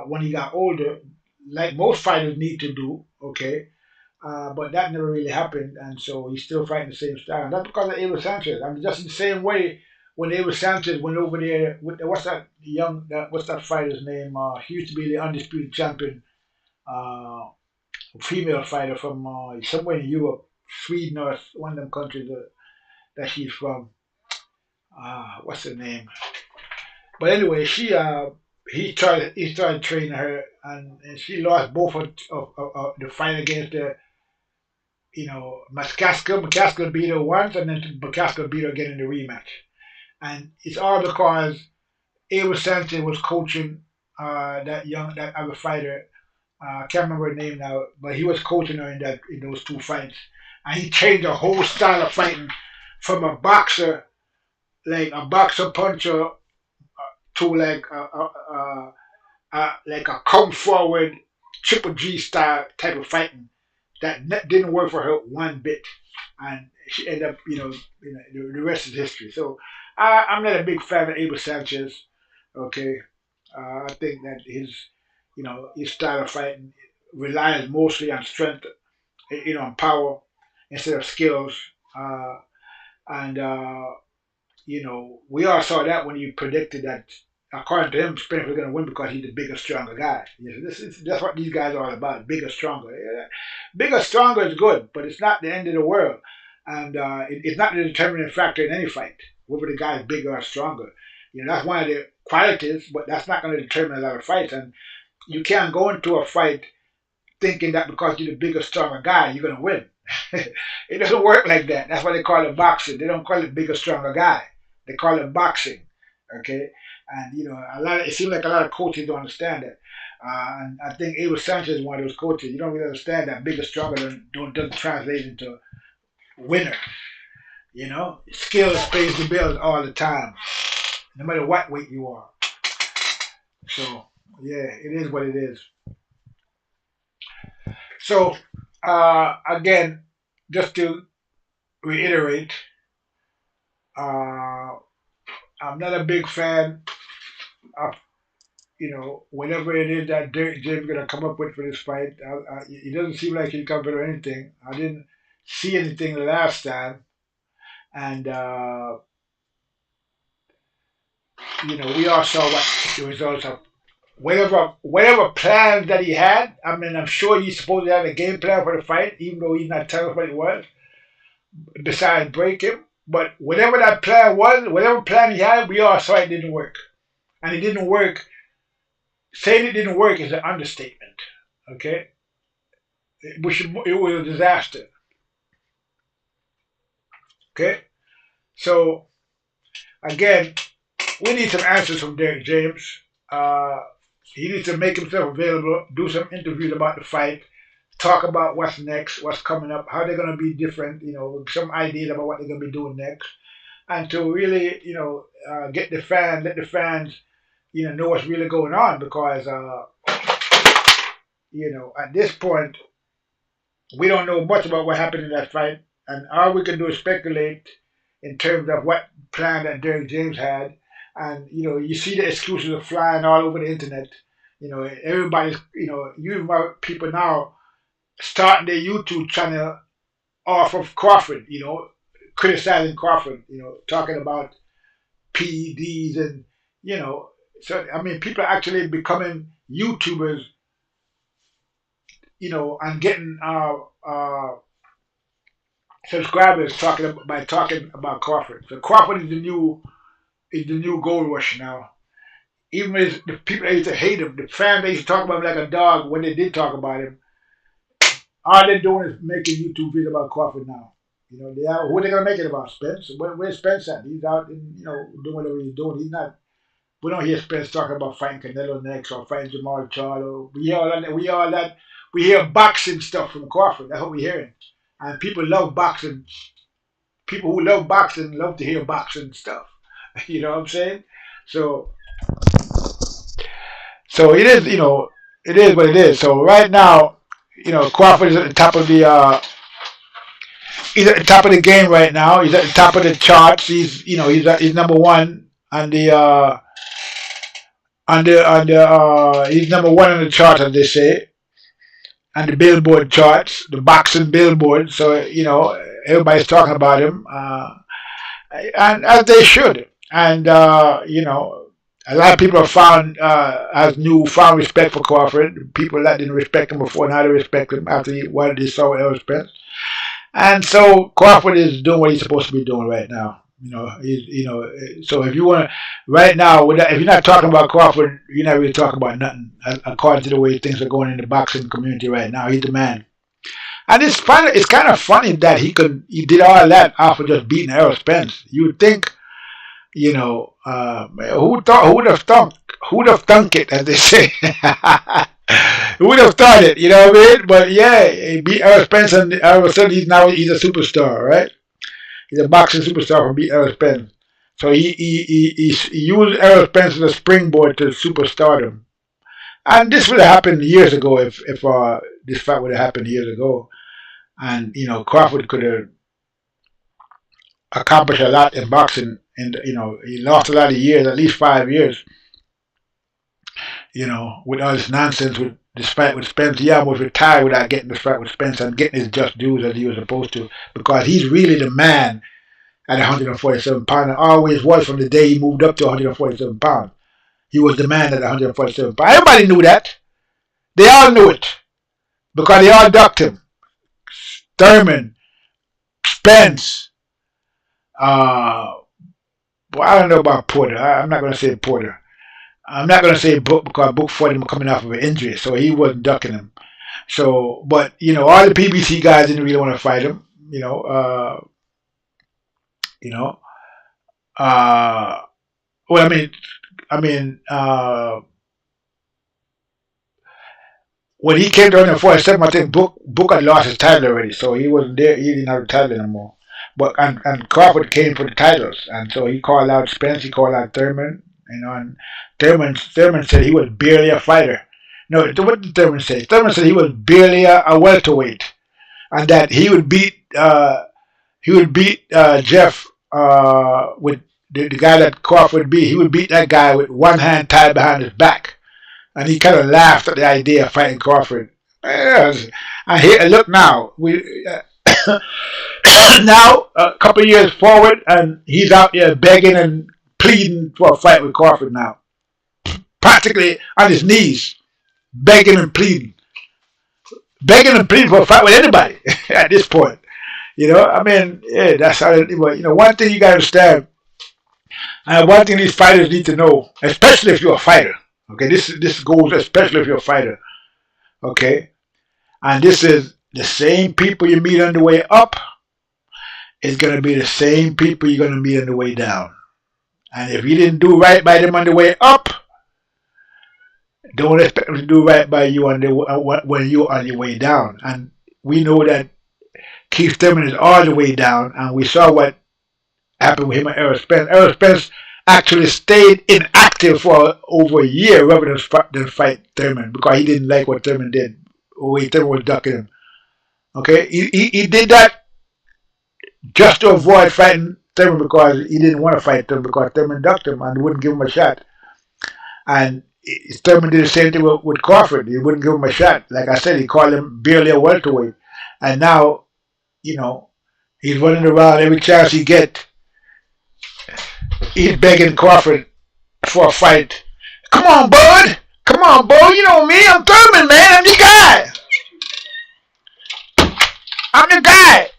when he got older, like most fighters need to do. Okay, but that never really happened, and so he's still fighting the same style. And that's because of Abel Sanchez. I mean, just in the same way when Abel Sanchez went over there with what's that fighter's name? He used to be the undisputed champion. Uh, Female fighter from somewhere in Europe, Sweden or one of them countries that she's from. What's her name? But anyway, he started training her, and she lost both of the fight against the McCaskill. McCaskill beat her once, and then McCaskill beat her again in the rematch. And it's all because Abel Sanchez was coaching that other fighter. I can't remember her name now, but he was coaching her in those two fights, and he changed the whole style of fighting from a boxer, like a boxer puncher, to like a come forward Triple G style type of fighting that didn't work for her one bit, and she ended up, the rest is history. So I'm not a big fan of Abel Sanchez. Okay, I think that his style of fighting relies mostly on strength, on power instead of skills. And we all saw that when he predicted that, according to him, Spence was going to win because he's the bigger, stronger guy. That's what these guys are all about: bigger, stronger. Yeah. Bigger, stronger is good, but it's not the end of the world, and it's not the determining factor in any fight whether the guy is bigger or stronger. That's one of the qualities, but that's not going to determine a lot of fights. And you can't go into a fight thinking that because you're the bigger, stronger guy, you're going to win. It doesn't work like that. That's why they call it boxing. They don't call it bigger, stronger guy. They call it boxing. Okay, and it seems like a lot of coaches don't understand that. And I think Abel Sanchez is one of those coaches. You don't really understand that bigger, stronger doesn't translate into winner. Skills pays the bills all the time, no matter what weight you are. So yeah, it is what it is. So again, just to reiterate, I'm not a big fan of whatever it is that Derek James gonna come up with for this fight. It doesn't seem like he'll come up with anything. I didn't see anything the last time, and we all saw what the results of whatever plans that he had. I mean, I'm sure he's supposed to have a game plan for the fight, even though he's not telling us what it was, besides break him. But whatever that plan was, whatever plan he had, we all saw it didn't work. And it didn't work. Saying it didn't work is an understatement. Okay? It was a disaster. Okay? So, again, we need some answers from Derek James. He needs to make himself available, do some interviews about the fight, talk about what's next, what's coming up, how they're going to be different, some ideas about what they're going to be doing next, and to really, let the fans, know what's really going on, because, at this point, we don't know much about what happened in that fight, and all we can do is speculate in terms of what plan that Derek James had. And you see the excuses are flying all over the internet. Everybody's people now starting their YouTube channel off of Crawford. Criticizing Crawford. Talking about PEDs and So I mean, people are actually becoming YouTubers, and getting subscribers by talking about Crawford. So Crawford is the new gold rush now. Even as the people that used to hate him, the fans that used to talk about him like a dog when they did talk about him, all they're doing is making YouTube videos about Crawford now. Who are they gonna make it about? Spence? Where's Spence at? He's out in, doing whatever he's doing. He's not. We don't hear Spence talking about fighting Canelo next or fighting Jamal Charlo. We hear all that. We hear boxing stuff from Crawford. That's what we're hearing. And people love boxing. People who love boxing love to hear boxing stuff. You know what I'm saying? So, so it is. It is what it is. So right now, Crawford is at the top of the. He's at the top of the game right now. He's at the top of the charts. He's number one on the. He's number one on the chart, as they say, on the Billboard charts, the boxing Billboard. So everybody's talking about him, and as they should. And a lot of people have found found respect for Crawford. People that didn't respect him before now they respect him after what they saw with Errol Spence. And so Crawford is doing what he's supposed to be doing right now. So if you want to, right now, if you're not talking about Crawford, you're not really talking about nothing. According to the way things are going in the boxing community right now, he's the man. And it's funny. It's kind of funny that he did all that after just beating Errol Spence. You would think, who'd have thunk it, as they say. Who would have thought it? You know what I mean? But yeah, he beat Errol Spence, and all of a sudden he's a superstar, right? He's a boxing superstar from beat Errol Spence. So he used Errol Spence as a springboard to superstardom. And this would have happened years ago if this fight would have happened years ago. And Crawford could have accomplished a lot in boxing. And he lost a lot of years, at least 5 years. With all this nonsense with this fight with Spence. He almost retired without getting this fight with Spence and getting his just dues as he was supposed to, because he's really the man at 147 pounds, and always was from the day he moved up to 147 pounds. He was the man at 147 pounds. Everybody knew that. They all knew it because they all ducked him. Thurman, Spence, I don't know about Porter. I'm not going to say Porter. I'm not going to say Book because Book fought him coming off of an injury, so he wasn't ducking him. So, but all the PBC guys didn't really want to fight him. When he came to 147, I think Book had lost his title already, so he wasn't there. He didn't have the title anymore. But and Crawford came for the titles, and so he called out Spence, he called out Thurman. And Thurman said he was barely a fighter. No, what did Thurman say? Thurman said he was barely a welterweight, and that he would beat Jeff with the guy that Crawford beat. He would beat that guy with one hand tied behind his back, and he kind of laughed at the idea of fighting Crawford. And look now, now a couple of years forward, and he's out there begging and pleading for a fight with Crawford now. Practically on his knees, begging and pleading. Begging and pleading for a fight with anybody at this point. That's how it was. One thing you got to understand, and one thing these fighters need to know, especially if you're a fighter, okay, this goes especially if you're a fighter, okay, and this is the same people you meet on the way up, is going to be the same people you're going to meet on the way down. And if you didn't do right by them on the way up, don't expect them to do right by you when you're on your way down. And we know that Keith Thurman is all the way down, and we saw what happened with him and Errol Spence. Errol Spence actually stayed inactive for over a year rather than fight Thurman, because he didn't like what Thurman did, the way Thurman was ducking him. Okay, he did that just to avoid fighting Thurman, because he didn't want to fight Thurman, because Thurman ducked him and wouldn't give him a shot. And Thurman did the same thing with Crawford. He wouldn't give him a shot. Like I said, he called him barely a welterweight. And now, he's running around every chance he gets. He's begging Crawford for a fight. Come on, bud. Come on, boy. You know me. I'm Thurman, man. I'm your guy. I'm your guy.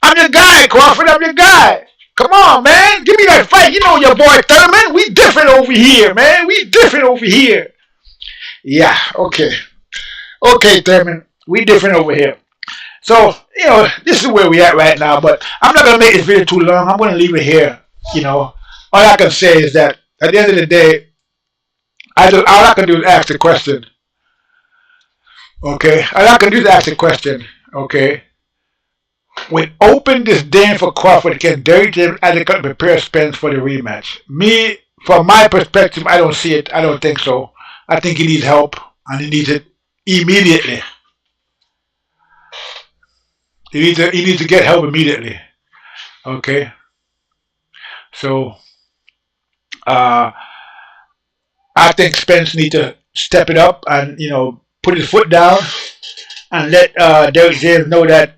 I'm your guy, Crawford. I'm your guy. Come on, man. Give me that fight. You know your boy Thurman. We different over here, man. We different over here. Yeah, okay. Okay, Thurman. We different over here. So, you know, this is where we at right now, but I'm not going to make this video too long. I'm going to leave it here. You know, all I can say is that at the end of the day, all I can do is ask the question. Okay? All I can do is ask the question. Okay? With open disdain for Crawford, can Derrick James adequately prepare Spence for the rematch? Me, from my perspective, I don't see it. I don't think so. I think he needs help, and he needs it immediately. He needs to get help immediately. Okay? So, I think Spence needs to step it up and, you know, put his foot down and let Derrick James know that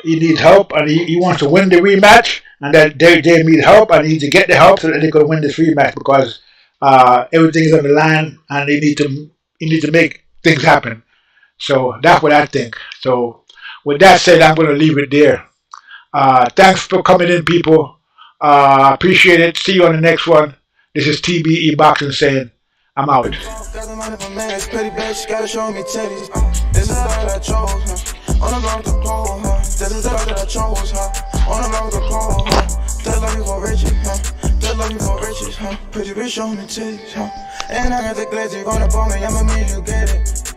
he needs help and he wants to win the rematch, and that Derrick James needs help and he needs to get the help so that they can win this rematch, because everything is on the line and he needs to make things happen. So that's what I think. So with that said, I'm going to leave it there. Thanks for coming in, people. Appreciate it. See you on the next one. This is TBE Boxing saying, I'm out. Petty bitch, gotta show me titties. This is all that I chose, on the road to pole, this is all that I chose, on the road to pole, that love you for riches, that love you for riches, pretty bitch, show me titties, and I got the glazing on the ball, me, I'ma make you get it.